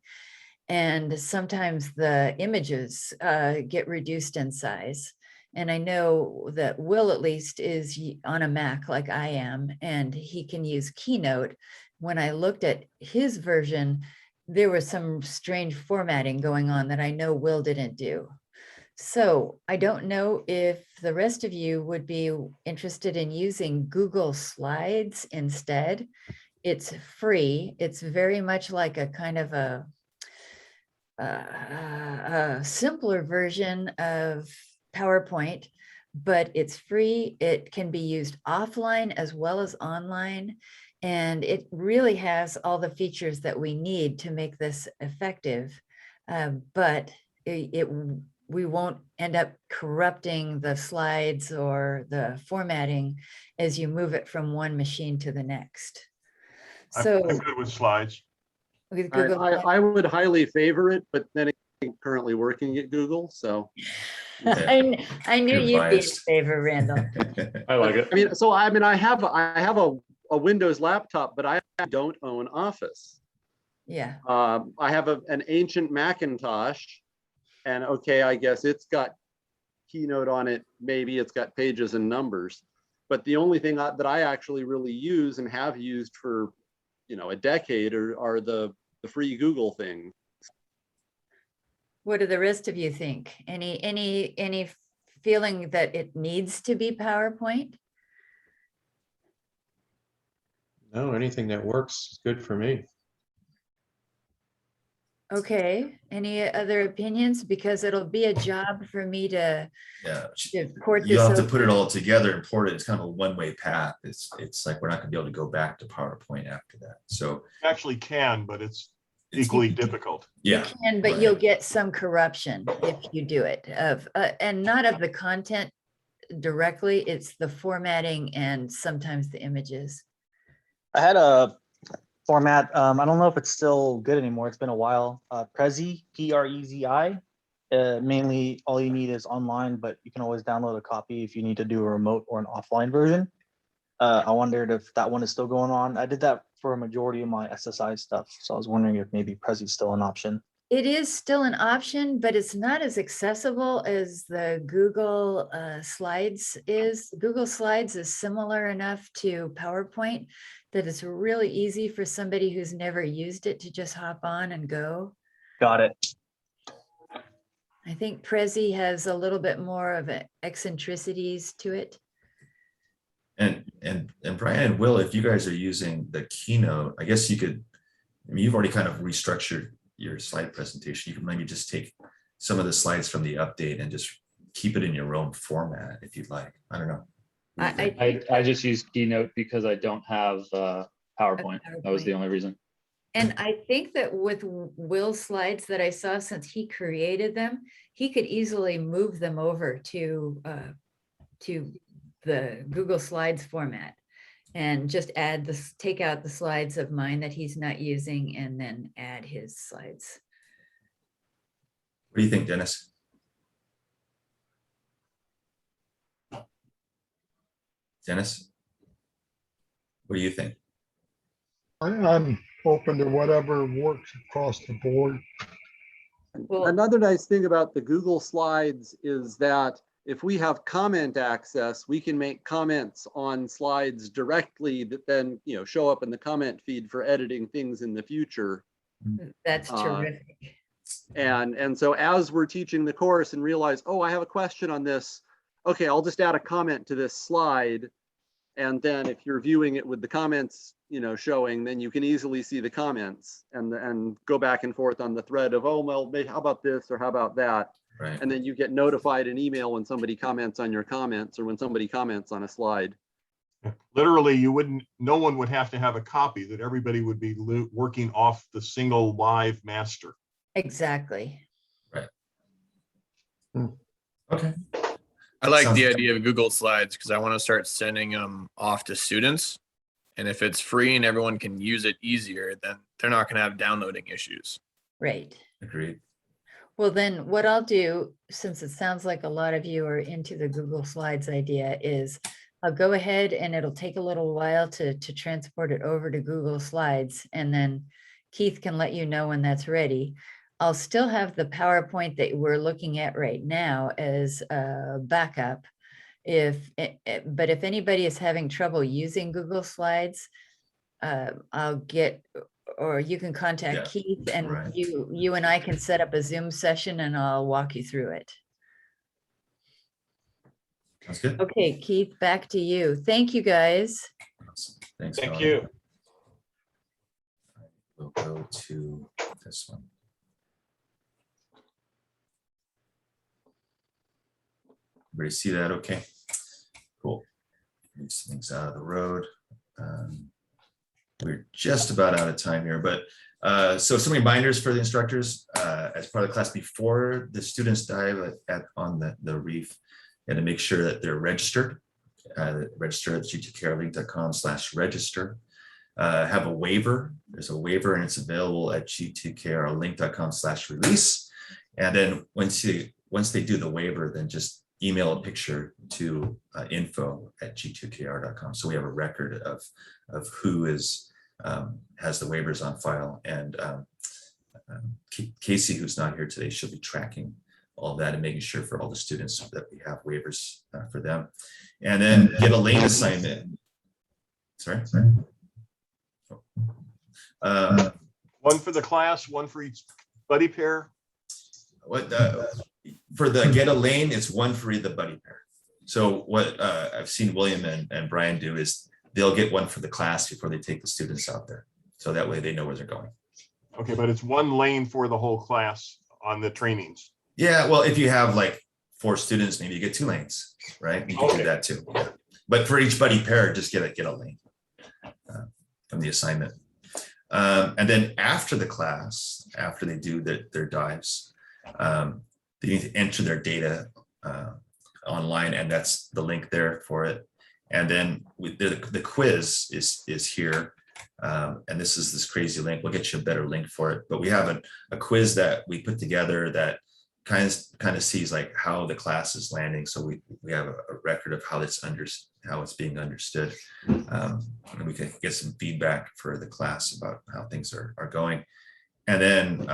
And sometimes the images get reduced in size. And I know that Will, at least, is on a Mac like I am, and he can use Keynote. When I looked at his version, there was some strange formatting going on that I know Will didn't do. So I don't know if the rest of you would be interested in using Google Slides instead. It's free. It's very much like a kind of a simpler version of PowerPoint, but it's free. It can be used offline as well as online. And it really has all the features that we need to make this effective. But we won't end up corrupting the slides or the formatting as you move it from one machine to the next. I'm So good with slides. with Google, I would highly favor it, but then I'm currently working at Google, so. I knew You're you'd be in biased. favor, Randall. I like it. I have a Windows laptop, but I don't own Office. Yeah. I have an ancient Macintosh, and okay, I guess it's got Keynote on it. Maybe it's got pages and numbers, but the only thing that I actually really use and have used for, a decade are the free Google things. What do the rest of you think? Any feeling that it needs to be PowerPoint? No, anything that works is good for me. Okay, any other opinions? Because it'll be a job for me to Yeah. port You'll this have to put it over. all together and port it. It's kind of a one-way path. It's like we're not gonna be able to go back to PowerPoint after that. So You actually can, but it's It's- equally difficult. You yeah, can, but right. you'll get some corruption if you do it and not of the content directly, it's the formatting and sometimes the images. I had a format. I don't know if it's still good anymore. It's been a while. Prezi, Prezi. Mainly all you need is online, but you can always download a copy if you need to do a remote or an offline version. I wondered if that one is still going on. I did that for a majority of my SSI stuff. So I was wondering if maybe Prezi is still an option. It is still an option, but it's not as accessible as the Google Slides is. Google Slides is similar enough to PowerPoint that it's really easy for somebody who's never used it to just hop on and go. Got it. I think Prezi has a little bit more of eccentricities to it. And Brian and Will, if you guys are using the Keynote, I guess you could, I mean, you've already kind of restructured your slide presentation. You can maybe just take some of the slides from the update and just keep it in your own format if you'd like. I don't know. What do you think? I just use Keynote because I don't have PowerPoint. That was the only reason. And I think that with Will's slides that I saw, since he created them, he could easily move them over to the Google Slides format and just add this, take out the slides of mine that he's not using and then add his slides. What do you think, Dennis? Dennis? What do you think? I'm open to whatever works across the board. Well, Another nice thing about the Google Slides is that if we have comment access, we can make comments on slides directly that then, you know, show up in the comment feed for editing things in the future. that's terrific. And so as we're teaching the course and realize, oh, I have a question on this. Okay, I'll just add a comment to this slide. And then if you're viewing it with the comments, you know, showing, then you can easily see the comments and go back and forth on the thread of, oh, well, how about this or how about that? Right. And then you get notified in email when somebody comments on your comments or when somebody comments on a slide. Literally, you wouldn't, no one would have to have a copy, that everybody would be working off the single live master. Exactly. Right. Okay. I like Sounds the good. idea of Google Slides because I want to start sending them off to students. And if it's free and everyone can use it easier, then they're not going to have downloading issues. Right. Agreed. Well, then what I'll do, since it sounds like a lot of you are into the Google Slides idea, is I'll go ahead and it'll take a little while to transport it over to Google Slides. And then Keith can let you know when that's ready. I'll still have the PowerPoint that we're looking at right now as a backup. But if anybody is having trouble using Google Slides, I'll get, or you can contact Yeah, Keith and right. you and I can set up a Zoom session and I'll walk you through it. Sounds good. Okay, Keith, back to you. Thank you, guys. Awesome. Thanks. Thank Melanie. you. We'll go to this one. Everybody see that? Okay, cool. Move some things out of the road. We're just about out of time here, but so some reminders for the instructors as part of the class before the students dive on the reef, and to make sure that they're registered. Register at g2krlink.com/register. Have a waiver. There's a waiver and it's available at g2krlink.com/release. And then once they do the waiver, then just email a picture to info@g2kr.com. So we have a record of who has the waivers on file. And Casey, who's not here today, she'll be tracking all that and making sure for all the students that we have waivers for them. And then get a lane assignment. Sorry. One for the class, one for each buddy pair. For the get a lane, it's one for the buddy pair. So what I've seen William and Brian do is they'll get one for the class before they take the students out there. So that way they know where they're going. Okay, but it's one lane for the whole class on the trainings. Yeah, well, if you have like 4 students, maybe you get 2 lanes, right? You can Okay. do that too. Yeah. But for each buddy pair, just get a lane from the assignment. And then after the class, after they do their dives, they need to enter their data online, and that's the link there for it. And then the quiz is here. And this is this crazy link. We'll get you a better link for it. But we have a quiz that we put together that kind of sees like how the class is landing. So we have a record of how it's being understood. And we can get some feedback for the class about how things are going. And then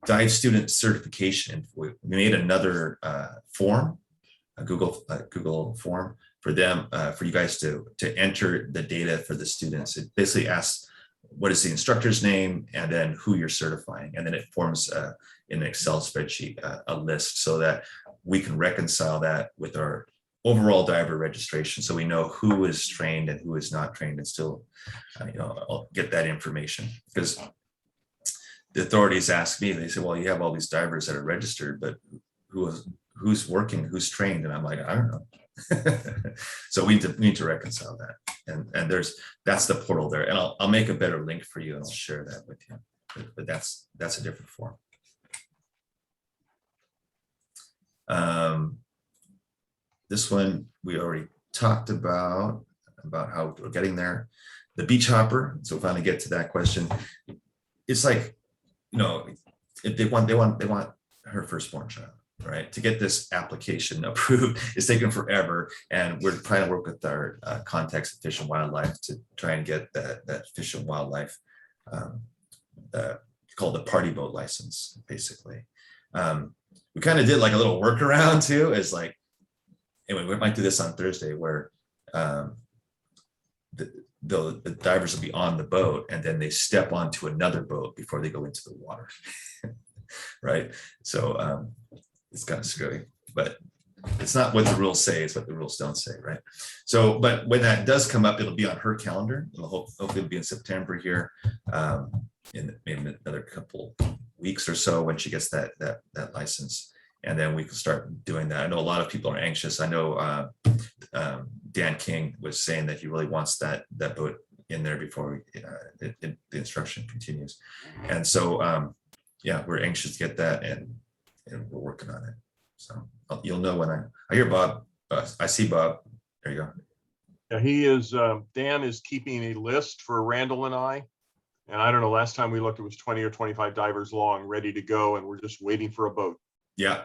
dive student certification. We made another form, a Google form for them, for you guys to enter the data for the students. It basically asks what is the instructor's name and then who you're certifying. And then it forms in an Excel spreadsheet a list so that we can reconcile that with our overall diver registration. So we know who is trained and who is not trained, and still, I'll get that information. Because the authorities ask me, they say, well, you have all these divers that are registered, but who's working, who's trained? And I'm like, I don't know. So we need to reconcile that. And that's the portal there. And I'll make a better link for you and I'll share that with you. But that's a different form. This one we already talked about how we're getting there. The beach hopper. So finally get to that question. It's like, if they want her firstborn child, right? To get this application approved, it's taken forever. And we're trying to work with our context of Fish and Wildlife to try and get that Fish and Wildlife called the party boat license, basically. We kind of did like a little workaround too, is like, anyway, we might do this on Thursday where the divers will be on the boat and then they step onto another boat before they go into the water. Right? So it's kind of scary, but it's not what the rules say, it's what the rules don't say, right? So, but when that does come up, it'll be on her calendar. Hopefully it'll be in September here, in maybe another couple weeks or so when she gets that license. And then we can start doing that. I know a lot of people are anxious. I know Dan King was saying that he really wants that boat in there before the instruction continues. And so, yeah, we're anxious to get that, and we're working on it. So you'll know when I hear Bob. I see Bob. There you go. Yeah, he is. Dan is keeping a list for Randall and I. And I don't know, last time we looked, it was 20 or 25 divers long, ready to go. And we're just waiting for a boat. Yeah,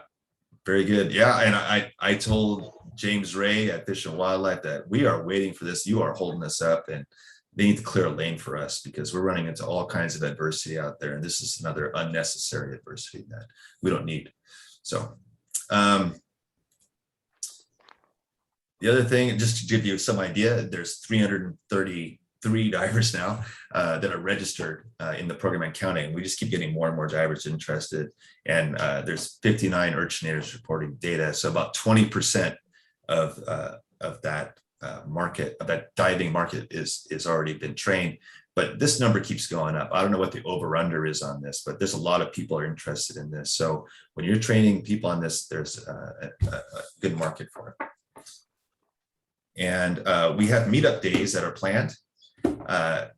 very good. Yeah, and I told James Ray at Fish and Wildlife that we are waiting for this. You are holding us up, and they need to clear a lane for us because we're running into all kinds of adversity out there. And this is another unnecessary adversity that we don't need. So the other thing, just to give you some idea, there's 333 divers now that are registered in the program and counting. We just keep getting more and more divers interested. And there's 59 urchinators reporting data. So about 20% of that market, of that diving market is already been trained. But this number keeps going up. I don't know what the over under is on this, but there's a lot of people are interested in this. So when you're training people on this, there's a good market for it. And we have meetup days that are planned.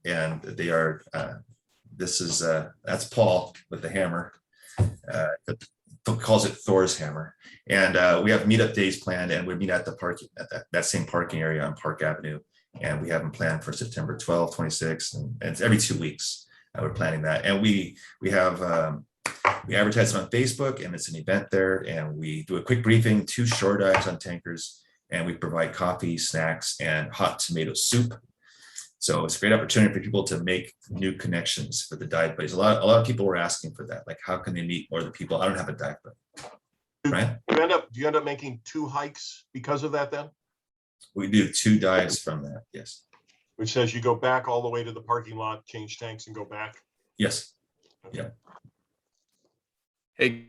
And they are, that's Paul with the hammer. Calls it Thor's hammer. And we have meetup days planned, and we meet at the park, at that same parking area on Park Avenue. And we have them planned for September 12th, 26th, and it's every 2 weeks. We're planning that. And we have, we advertise it on Facebook, and it's an event there. And we do a quick briefing, 2 shore dives on tankers, and we provide coffee, snacks, and hot tomato soup. So it's a great opportunity for people to make new connections for the dive buddies. A lot of people were asking for that. Like, how can they meet more of the people? I don't have a dive buddy. Right? Do you end up making 2 hikes because of that then? We do 2 dives from that, yes. Which says you go back all the way to the parking lot, change tanks, and go back? Yes. Yeah. Hey,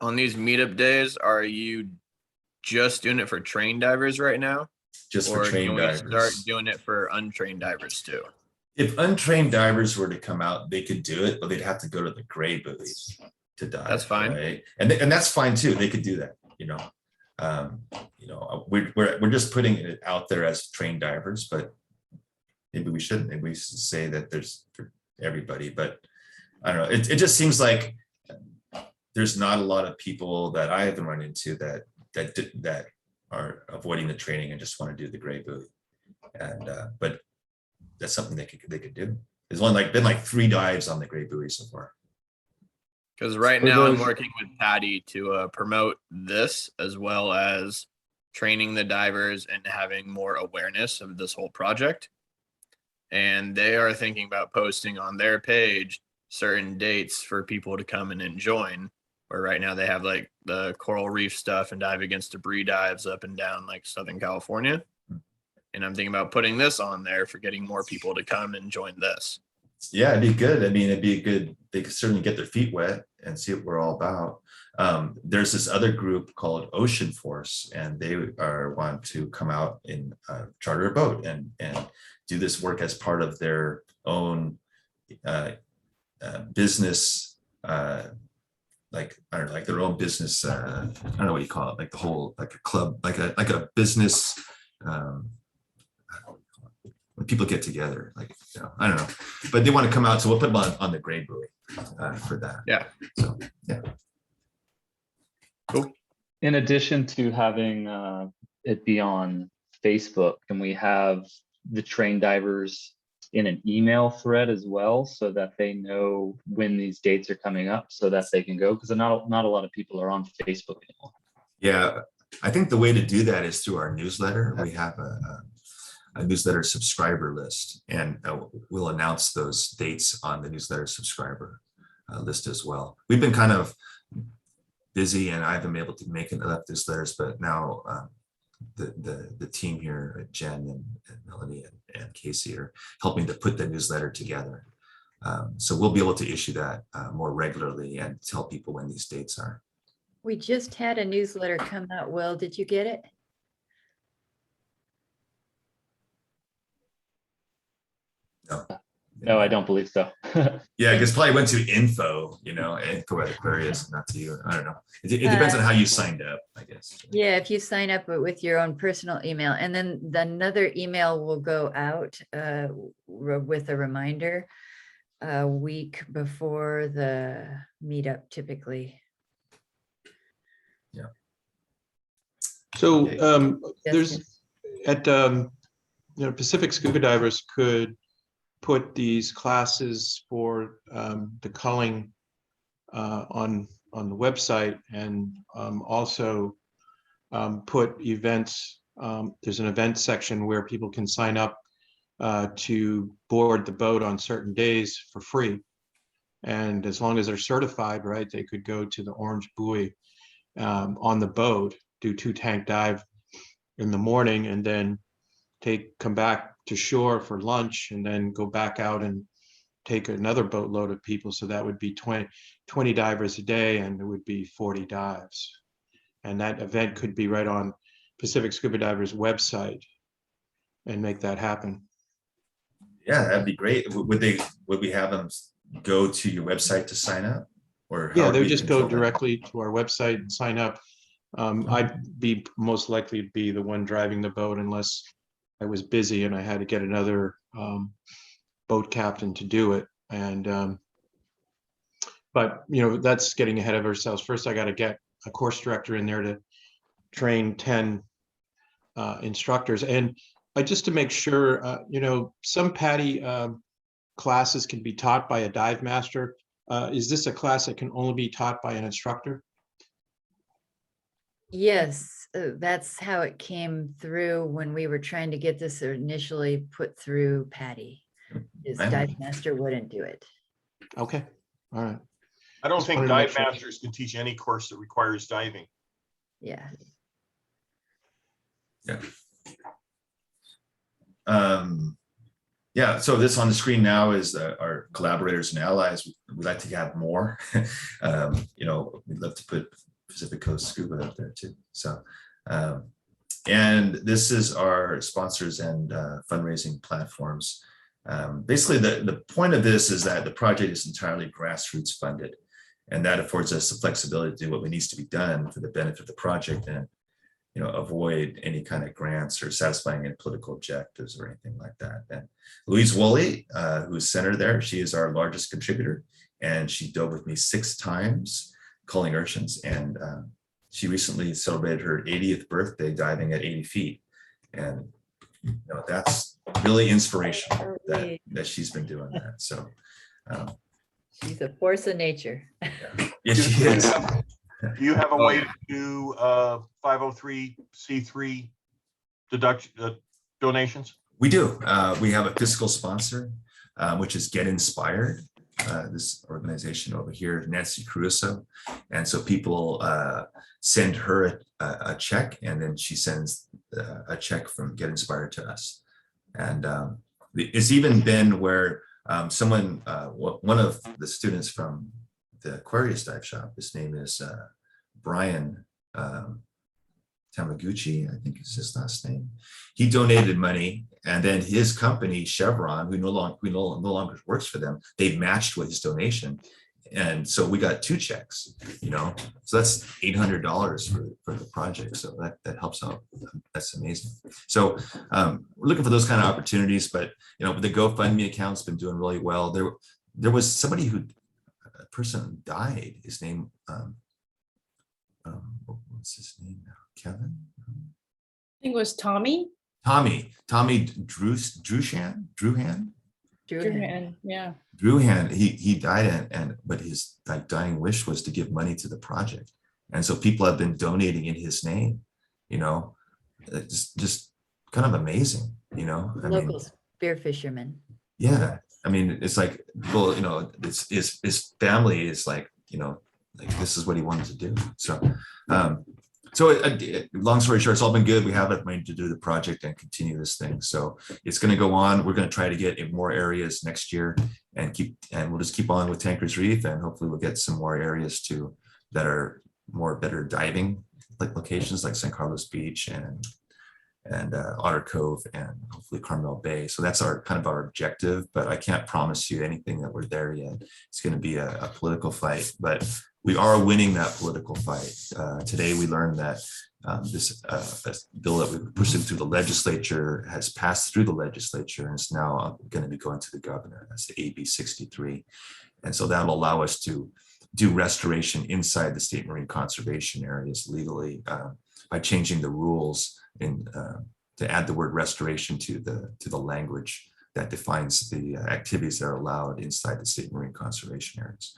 on these meetup days, are you just doing it for trained divers right now? Just for Or trained can we start divers. doing it for untrained divers too? If untrained divers were to come out, they could do it, but they'd have to go to the gray buoy to dive. That's fine. Right? And that's fine too. They could do that, we're just putting it out there as trained divers, but maybe we shouldn't. Maybe we should say that there's for everybody, but I don't know. It just seems like there's not a lot of people that I haven't run into that are avoiding the training and just want to do the gray buoy. And but that's something they could do. There's been like 3 dives on the gray buoy so far. Because right For now I'm those- working with Patty to promote this, as well as training the divers and having more awareness of this whole project. And they are thinking about posting on their page certain dates for people to come in and join. Where right now they have like the coral reef stuff and dive against debris dives up and down like Southern California. And I'm thinking about putting this on there for getting more people to come and join this. Yeah, it'd be good. I mean, it'd be good. They could certainly get their feet wet and see what we're all about. There's this other group called Ocean Force, and they want to come out and charter a boat and do this work as part of their own business. Like, I don't know, like their own business. I don't know what you call it, like the whole, like a club, like a business. When people get together, like, I don't know, but they want to come out, so we'll put them on the gray buoy for that. Yeah. So yeah. Cool. In addition to having it be on Facebook, can we have the trained divers in an email thread as well, so that they know when these dates are coming up, so that they can go? Because not a lot of people are on Facebook anymore. Yeah, I think the way to do that is through our newsletter. We have a newsletter subscriber list, and we'll announce those dates on the newsletter subscriber list as well. We've been kind of busy and I haven't been able to make enough newsletters, but now the team here, Jen and Melanie and Casey, are helping to put the newsletter together. So we'll be able to issue that more regularly and tell people when these dates are. We just had a newsletter come out. Will, did you get it? No, I don't believe so. Yeah, because probably went to info at Aquarius, not to you. I don't know. It depends on how you signed up, I guess. Yeah, if you sign up with your own personal email, and then another email will go out with a reminder a week before the meetup typically. Yeah. So Yes, there's at Pacific Scuba Divers could put these classes for the culling on the website, and also put events. There's an event section where people can sign up to board the boat on certain days for free. And as long as they're certified, right, they could go to the Orange Buoy on the boat, do 2-tank dive in the morning, and then come back to shore for lunch, and then go back out and take another boatload of people. So that would be 20 divers a day, and it would be 40 dives. And that event could be right on Pacific Scuba Divers website and make that happen. Yeah, that'd be great. Would we have them go to your website to sign up? Or Yeah, how they would would we just control go that? directly to our website and sign up. I'd be most likely be the one driving the boat unless I was busy and I had to get another boat captain to do it. And but that's getting ahead of ourselves. First, I got to get a course director in there to train 10 instructors. And just to make sure, some PADI classes can be taught by a dive master. Is this a class that can only be taught by an instructor? yes, that's how it came through when we were trying to get this initially put through Patty. His Right. dive master wouldn't do it. Okay, all right. I don't Just think wanted to make dive sure. masters can teach any course that requires diving. Yeah. Yeah. Yeah, so this on the screen now is our collaborators and allies. We'd like to have more. We'd love to put Pacific Coast Scuba out there too. So, and this is our sponsors and fundraising platforms. Basically, the point of this is that the project is entirely grassroots funded, and that affords us the flexibility to do what needs to be done for the benefit of the project and avoid any kind of grants or satisfying any political objectives or anything like that. And Louise Woolley, who's center there, she is our largest contributor, and she dove with me 6 times culling urchins. And she recently celebrated her 80th birthday diving at 80 feet. And that's really inspirational that she's been doing that. So She's a force of nature. yes, she is. Do you have a way to do 503c3 donations? We do. We have a fiscal sponsor, which is Get Inspired. This organization over here, Nancy Caruso. And so people send her a check, and then she sends a check from Get Inspired to us. And it's even been where someone, one of the students from the Aquarius dive shop, his name is Brian Tamaguchi, I think is his last name. He donated money, and then his company Chevron, who no longer works for them, they matched with his donation, and so we got 2 checks. So that's $800 for the project. So that helps out. That's amazing. So we're looking for those kind of opportunities, but the GoFundMe account's been doing really well. There was somebody a person died. His name, what's his name now? Kevin? I think it was Tommy. Tommy Druhan. Yeah. Druhan, he died, but his dying wish was to give money to the project. And so people have been donating in his name, it's just kind of amazing, Local spear fishermen. Yeah. I mean, it's like, well, his family is like, like this is what he wanted to do. So, long story short, it's all been good. We have enough money to do the project and continue this thing. So it's going to go on. We're going to try to get in more areas next year and we'll just keep on with Tankers Reef, and hopefully we'll get some more areas too that are better diving locations like San Carlos Beach and Otter Cove and hopefully Carmel Bay. So that's our objective, but I can't promise you anything that we're there yet. It's going to be a political fight, but we are winning that political fight. Today we learned that this bill that we pushed through the legislature has passed through the legislature and is now going to be going to the governor. That's the AB 63. And so that'll allow us to do restoration inside the state marine conservation areas legally by changing the rules to add the word restoration to the language that defines the activities that are allowed inside the state marine conservation areas.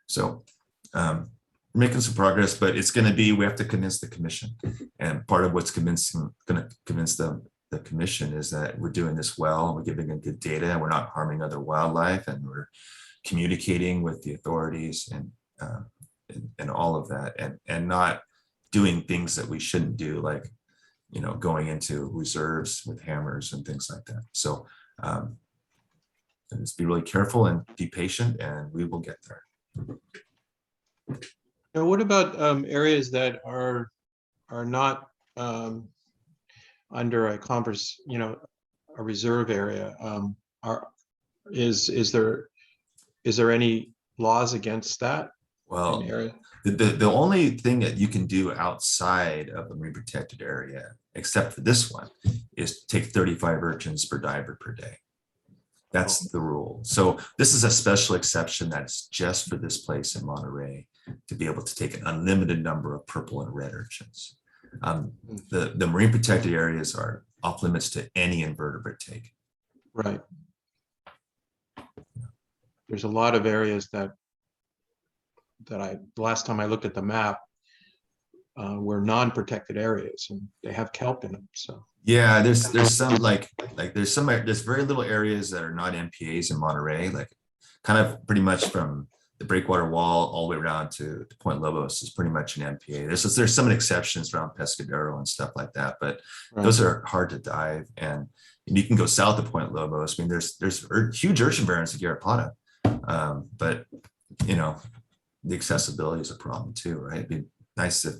So we're making some progress, but it's going to be, we have to convince the commission. And part of what's going to convince the commission is that we're doing this well, and we're giving them good data, and we're not harming other wildlife, and we're communicating with the authorities and all of that, and not doing things that we shouldn't do, like going into reserves with hammers and things like that. So just be really careful and be patient, and we will get there. Now, what about areas that are not under a a reserve area? Is there any laws against that? Well, the only thing that you can do outside of the marine protected area, except for this one, is take 35 urchins per diver per day. That's the rule. So this is a special exception that's just for this place in Monterey to be able to take an unlimited number of purple and red urchins. The marine protected areas are off limits to any invertebrate take. Right. There's a lot of areas that the last time I looked at the map were non-protected areas, and they have kelp in them. So yeah, there's some there's very little areas that are not MPAs in Monterey, like kind of pretty much from the breakwater wall all the way around to Point Lobos is pretty much an MPA. There's some exceptions around Pescadero and stuff like that, but those are hard to dive. And And you can go south of Point Lobos. I mean, there's huge urchin barrens at Garrapata, but you know, the accessibility is a problem too, right? It'd be nice if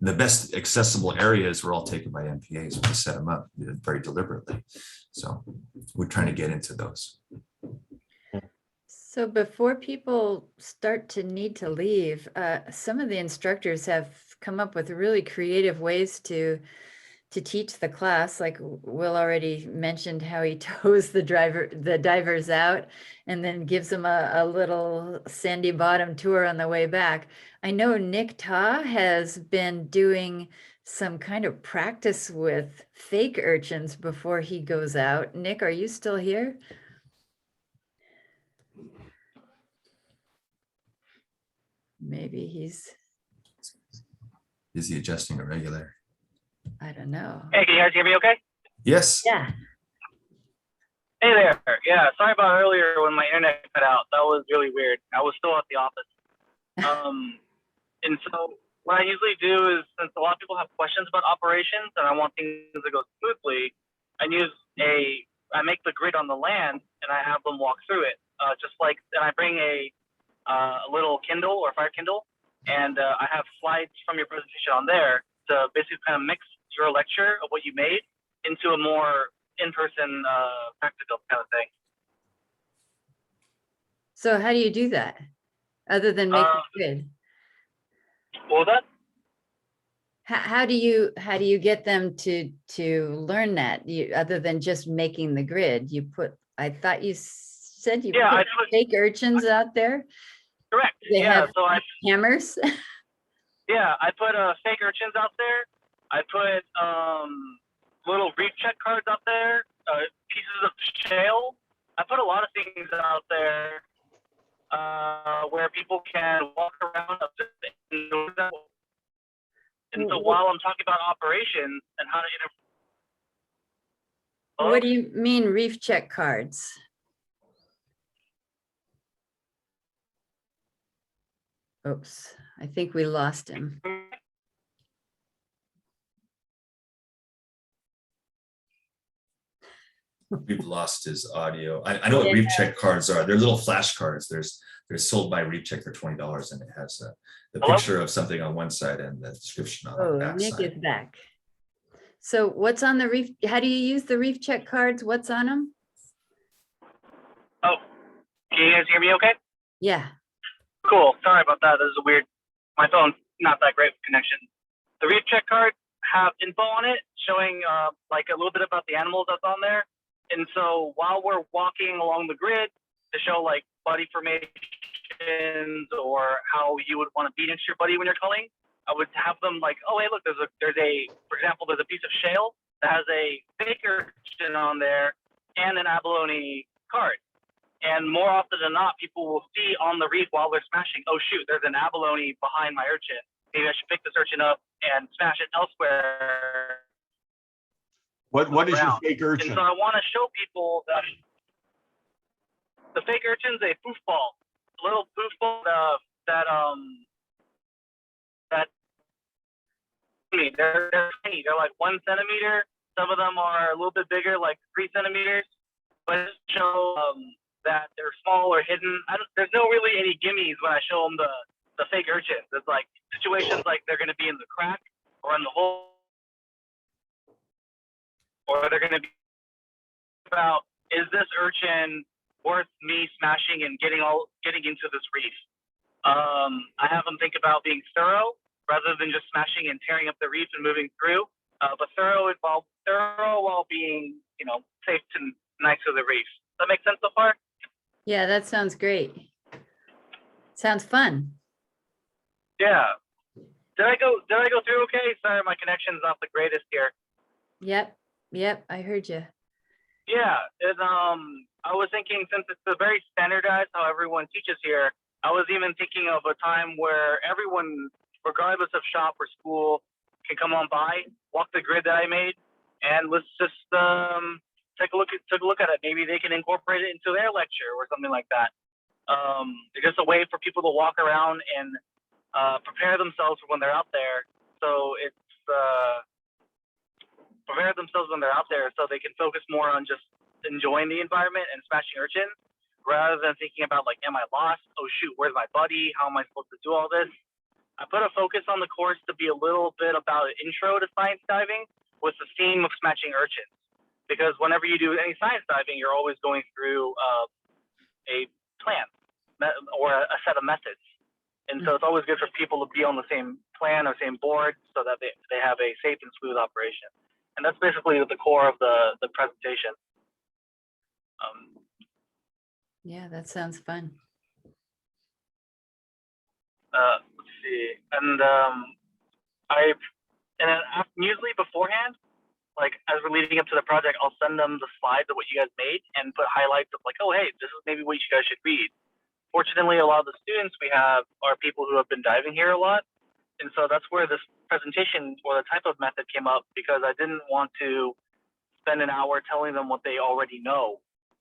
the best accessible areas were all taken by MPAs when we set them up very deliberately. So we're trying to get into those. So before people start to need to leave, some of the instructors have come up with really creative ways to teach the class. Like Will already mentioned how he tows the divers out and then gives them a little sandy bottom tour on the way back. I know Nick Ta has been doing some kind of practice with fake urchins before he goes out. Nick, are you still here? Maybe he's, Is he adjusting a regulator? I don't know. Hey, can you guys hear me okay? Yes. Yeah. Hey there. Yeah, sorry about earlier when my internet cut out. That was really weird. I was still at the office. And so what I usually do is, since a lot of people have questions about operations and I want things to go smoothly, I make the grid on the land and I have them walk through it. And I bring a little Kindle or Fire Kindle, and I have slides from your presentation on there to basically kind of mix your lecture of what you made into a more in-person practical kind of thing. So how do you do that? Other than make the grid? What was that? How do you get them to learn that? Other than just making the grid, I thought you said you put fake urchins out there. Correct. They have so hammers. Yeah, I put fake urchins out there. I put little reef check cards out there, pieces of shale. I put a lot of things out there where people can walk around. And so while I'm talking about operations and how to What do you mean reef check cards? Oops, I think we lost him. We've lost his audio. I know what reef check cards are. They're little flash cards. They're sold by Reef Check for $20, and it has the picture of something on one side and the description on the back Nick side. is back. So what's on the reef? How do you use the reef check cards? What's on them? Oh, can you guys hear me okay? Yeah. Cool. Sorry about that. This is weird. My phone's not that great with connection. The reef check cards have info on it showing like a little bit about the animals that's on there. And so while we're walking along the grid to show like buddy formations or how you would want to beat into your buddy when you're culling, I would have them like, oh, hey, look, for example, there's a piece of shale that has a fake urchin on there and an abalone card. And more often than not, people will see on the reef while they're smashing, oh, shoot, there's an abalone behind my urchin. Maybe I should pick this urchin up and smash it elsewhere. What is your fake urchin? And so I want to show people that the fake urchin's a foofball, a little foofball that they're tiny. They're like 1 centimeter. Some of them are a little bit bigger, like 3 centimeters. But it shows that they're small or hidden. There's no really any gimmies when I show them the fake urchins. It's like situations like they're going to be in the crack or in the hole, or they're going to be about, is this urchin worth me smashing and getting into this reef? I have them think about being thorough rather than just smashing and tearing up the reef and moving through, but thorough while being, safe and nice to the reef. Does that make sense so far? Yeah, that sounds great. Sounds fun. Yeah. Did I go through okay? Sorry, my connection's not the greatest here. Yep, I heard you. Yeah, and I was thinking, since it's a very standardized how everyone teaches here, I was even thinking of a time where everyone, regardless of shop or school, can come on by, walk the grid that I made, and let's just take a look at it. Maybe they can incorporate it into their lecture or something like that. It's just a way for people to walk around and prepare themselves for when they're out there. So it's prepare themselves when they're out there so they can focus more on just enjoying the environment and smashing urchins rather than thinking about like, am I lost? Oh shoot, where's my buddy? How am I supposed to do all this? I put a focus on the course to be a little bit about an intro to science diving with the theme of smashing urchins. Because whenever you do any science diving, you're always going through a plan or a set of methods. And so it's always good for people to be on the same plan or same board so that they have a safe and smooth operation. And that's basically the core of the presentation. Yeah, that sounds fun. Let's see. And usually beforehand, like as we're leading up to the project, I'll send them the slides of what you guys made and put highlights of like, oh, hey, this is maybe what you guys should read. Fortunately, a lot of the students we have are people who have been diving here a lot. And so that's where this presentation or the type of method came up, because I didn't want to spend an hour telling them what they already know,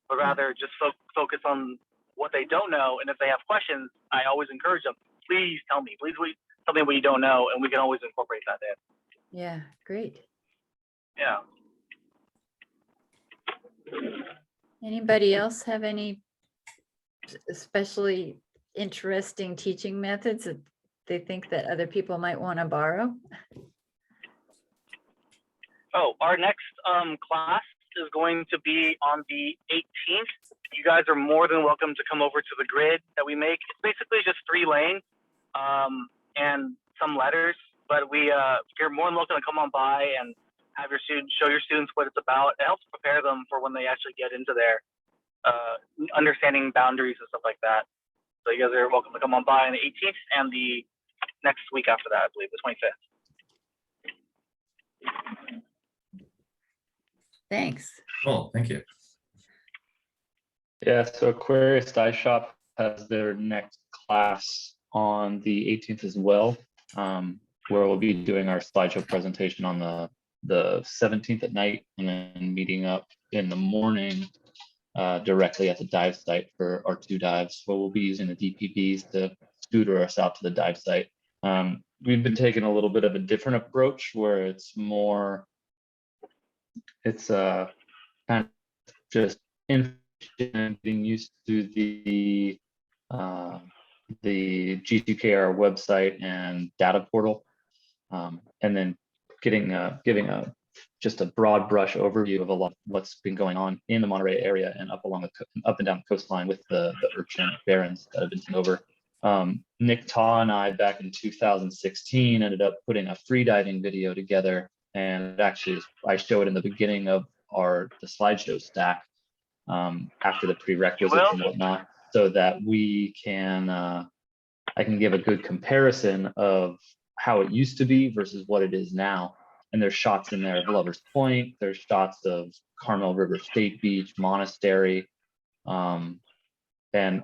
but rather just focus on what they don't know. And if they have questions, I always encourage them, please tell me, tell me what you don't know, and we can always incorporate that in. Yeah, great. Yeah. Anybody else have any especially interesting teaching methods that they think that other people might want to borrow? Oh, our next class is going to be on the 18th. You guys are more than welcome to come over to the grid that we make. It's basically just 3 lanes and some letters, but you're more than welcome to come on by and have your students, show your students what it's about. It helps prepare them for when they actually get into their understanding boundaries and stuff like that. So you guys are welcome to come on by on the 18th and the next week after that, I believe, the 25th. Thanks. Cool, thank you. Yeah, so Aquarius Dive Shop has their next class on the 18th as well, where we'll be doing our slideshow presentation on the 17th at night, and then meeting up in the morning directly at the dive site for our 2 dives. So we'll be using the DPPs to scooter us out to the dive site. We've been taking a little bit of a different approach where it's kind of just getting used to the G2KR website and data portal, and then giving just a broad brush overview of a lot of what's been going on in the Monterey area and up and down the coastline with the urchin barrens that have been taken over. Nick Taw and I back in 2016 ended up putting a free diving video together, and actually I show it in the beginning of the slideshow stack after the prerequisites and whatnot, so that we can I can give a good comparison of how it used to be versus what it is now. And there's shots in there of Lover's Point, there's shots of Carmel River State Beach, Monastery, and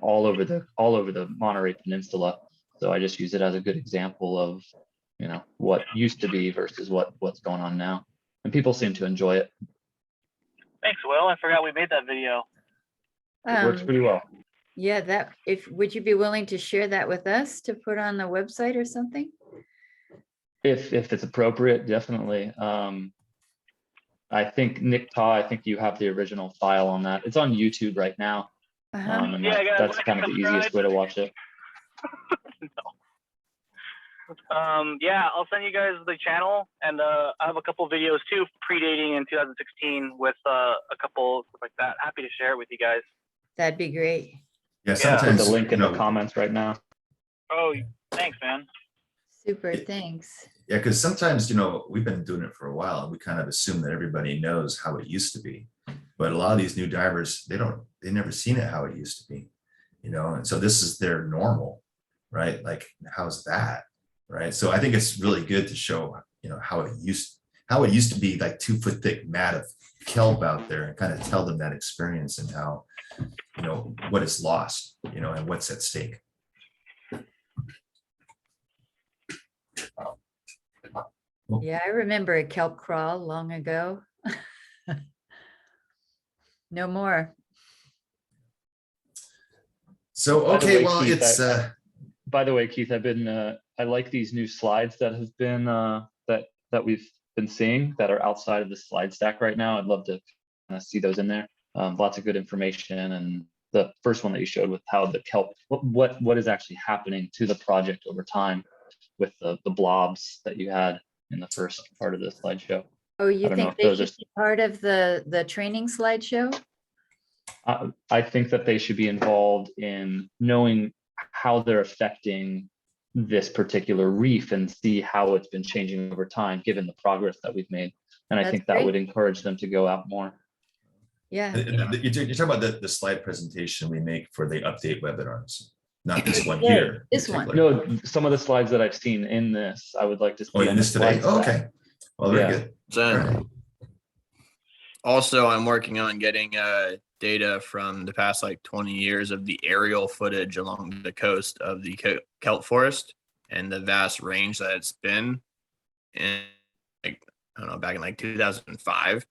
all over the Monterey Peninsula. So I just use it as a good example of, what used to be versus what's going on now. And people seem to enjoy it. Thanks, Will. I forgot we made that video. It works pretty well. Yeah, would you be willing to share that with us to put on the website or something? If it's appropriate, definitely. I think Nick Taw, I think you have the original file on that. It's on YouTube right now. And that's kind of the easiest way to watch it. Yeah, I'll send you guys the channel, and I have a couple videos too, predating in 2016 with a couple stuff like that. Happy to share it with you guys. That'd be great. Yeah, sometimes Put the link in the comments right now. Oh, thanks, man. Super, thanks. Yeah, because sometimes, we've been doing it for a while and we kind of assume that everybody knows how it used to be. But a lot of these new divers, they never seen it how it used to be, and so this is their normal, right? Like, how's that? Right. So I think it's really good to show, how it used to be like 2 foot thick mat of kelp out there, and kind of tell them that experience and how, what is lost, and what's at stake. Yeah, I remember a kelp crawl long ago. No more. So, okay, well, Keith, it's by the way, Keith, I like these new slides that have been that we've been seeing that are outside of the slide stack right now. I'd love to kind of see those in there. Lots of good information, and the first one that you showed with how the kelp, what is actually happening to the project over time with the blobs that you had in the first part of the slideshow. Oh, you don't know think if they those should are- be part of the training slideshow? I think that they should be involved in knowing how they're affecting this particular reef and see how it's been changing over time, given the progress that we've made. And I That's think that great. would encourage them to go out more. Yeah. You're talking about the slide presentation we make for the update webinars, not this one Yeah, here. in this one. particular. No, some of the slides that I've seen in this, I would like to see. Oh, on in the this today? slide Oh, stack. okay. Well, very Yeah. good. So, All right. also, I'm working on getting data from the past like 20 years of the aerial footage along the coast of the kelp forest and the vast range that it's been in, like, I don't know, back in like 2005.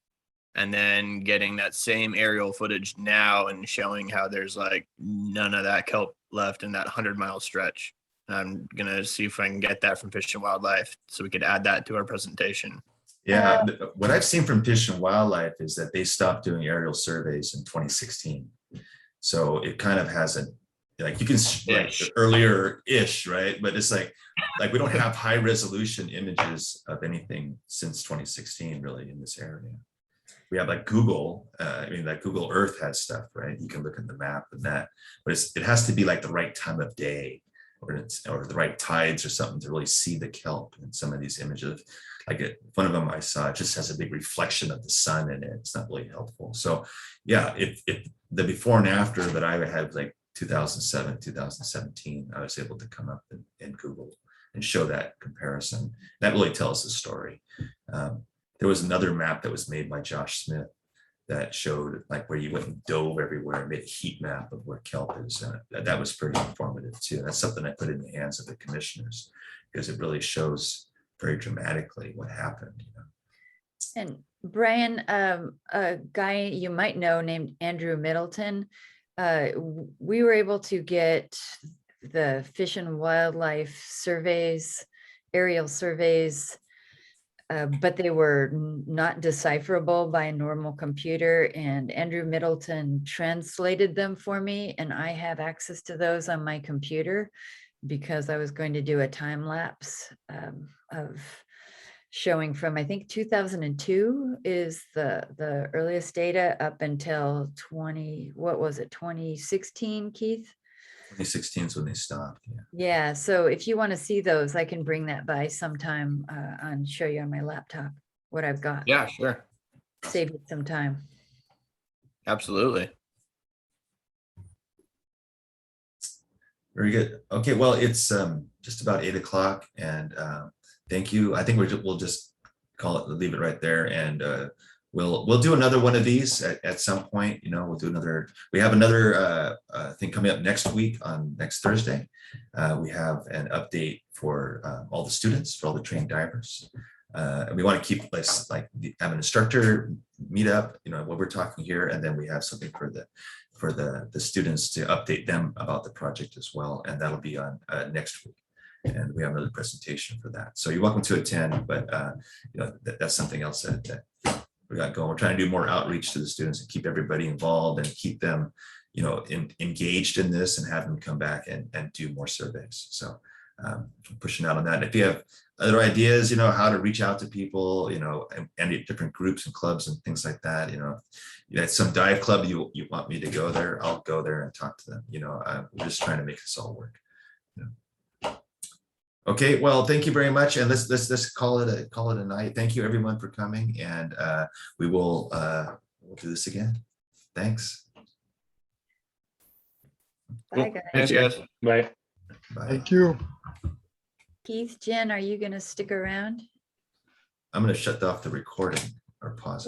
And then getting that same aerial footage now and showing how there's like none of that kelp left in that 100-mile stretch. I'm gonna see if I can get that from Fish and Wildlife so we could add that to our presentation. Yeah, what I've seen from Fish and Wildlife is that they stopped doing aerial surveys in 2016. So it kind of has a, like you can like Ish. earlier-ish, right? But it's like we don't have high resolution images of anything since 2016 really in this area. We have like Google, I mean, like Google Earth has stuff, right? You can look at the map and that, but it has to be like the right time of day or the right tides or something to really see the kelp in some of these images. Like one of them I saw, it just has a big reflection of the sun in it. It's not really helpful. So yeah, if the before and after that I had like 2007, 2017, I was able to come up and Google and show that comparison. That really tells the story. There was another map that was made by Josh Smith that showed like where you went and dove everywhere and made a heat map of where kelp is. That was pretty informative too. That's something I put in the hands of the commissioners because it really shows very dramatically what happened. You know? And Brian, a guy you might know named Andrew Middleton, we were able to get the Fish and Wildlife surveys, aerial surveys, but they were not decipherable by a normal computer, and Andrew Middleton translated them for me, and I have access to those on my computer because I was going to do a time lapse of showing from, I think 2002 is the earliest data up until 2016, Keith? 2016 is when they stopped. Yeah. Yeah, so if you want to see those, I can bring that by sometime and show you on my laptop what I've got. Yeah, sure. Save you some time. Absolutely. Very good. Okay, well, it's just about 8 o'clock, and thank you. I think we'll just leave it right there, and we'll do another one of these at some point. You know, we'll do another. We have another thing coming up next week on next Thursday. We have an update for all the students, for all the trained divers. And we want to keep this like have an instructor meet up, you know, what we're talking here, and then we have something for the students to update them about the project as well, and that'll be on next week. And we have another presentation for that. So you're welcome to attend, but you know, that's something else that we got going. We're trying to do more outreach to the students and keep everybody involved and keep them, you know, engaged in this and have them come back and do more surveys. So pushing out on that. If you have other ideas, you know, how to reach out to people, you know, and different groups and clubs and things like that, you know, you had some dive club, you want me to go there, I'll go there and talk to them. You know, we're just trying to make this all work. You know. Okay, well, thank you very much, and let's call it a night. Thank you everyone for coming, and we'll do this again. Thanks. Bye, guys. Thanks, guys. Bye. Bye. Thank you. Keith, Jen, are you going to stick around? I'm going to shut off the recording or pause it.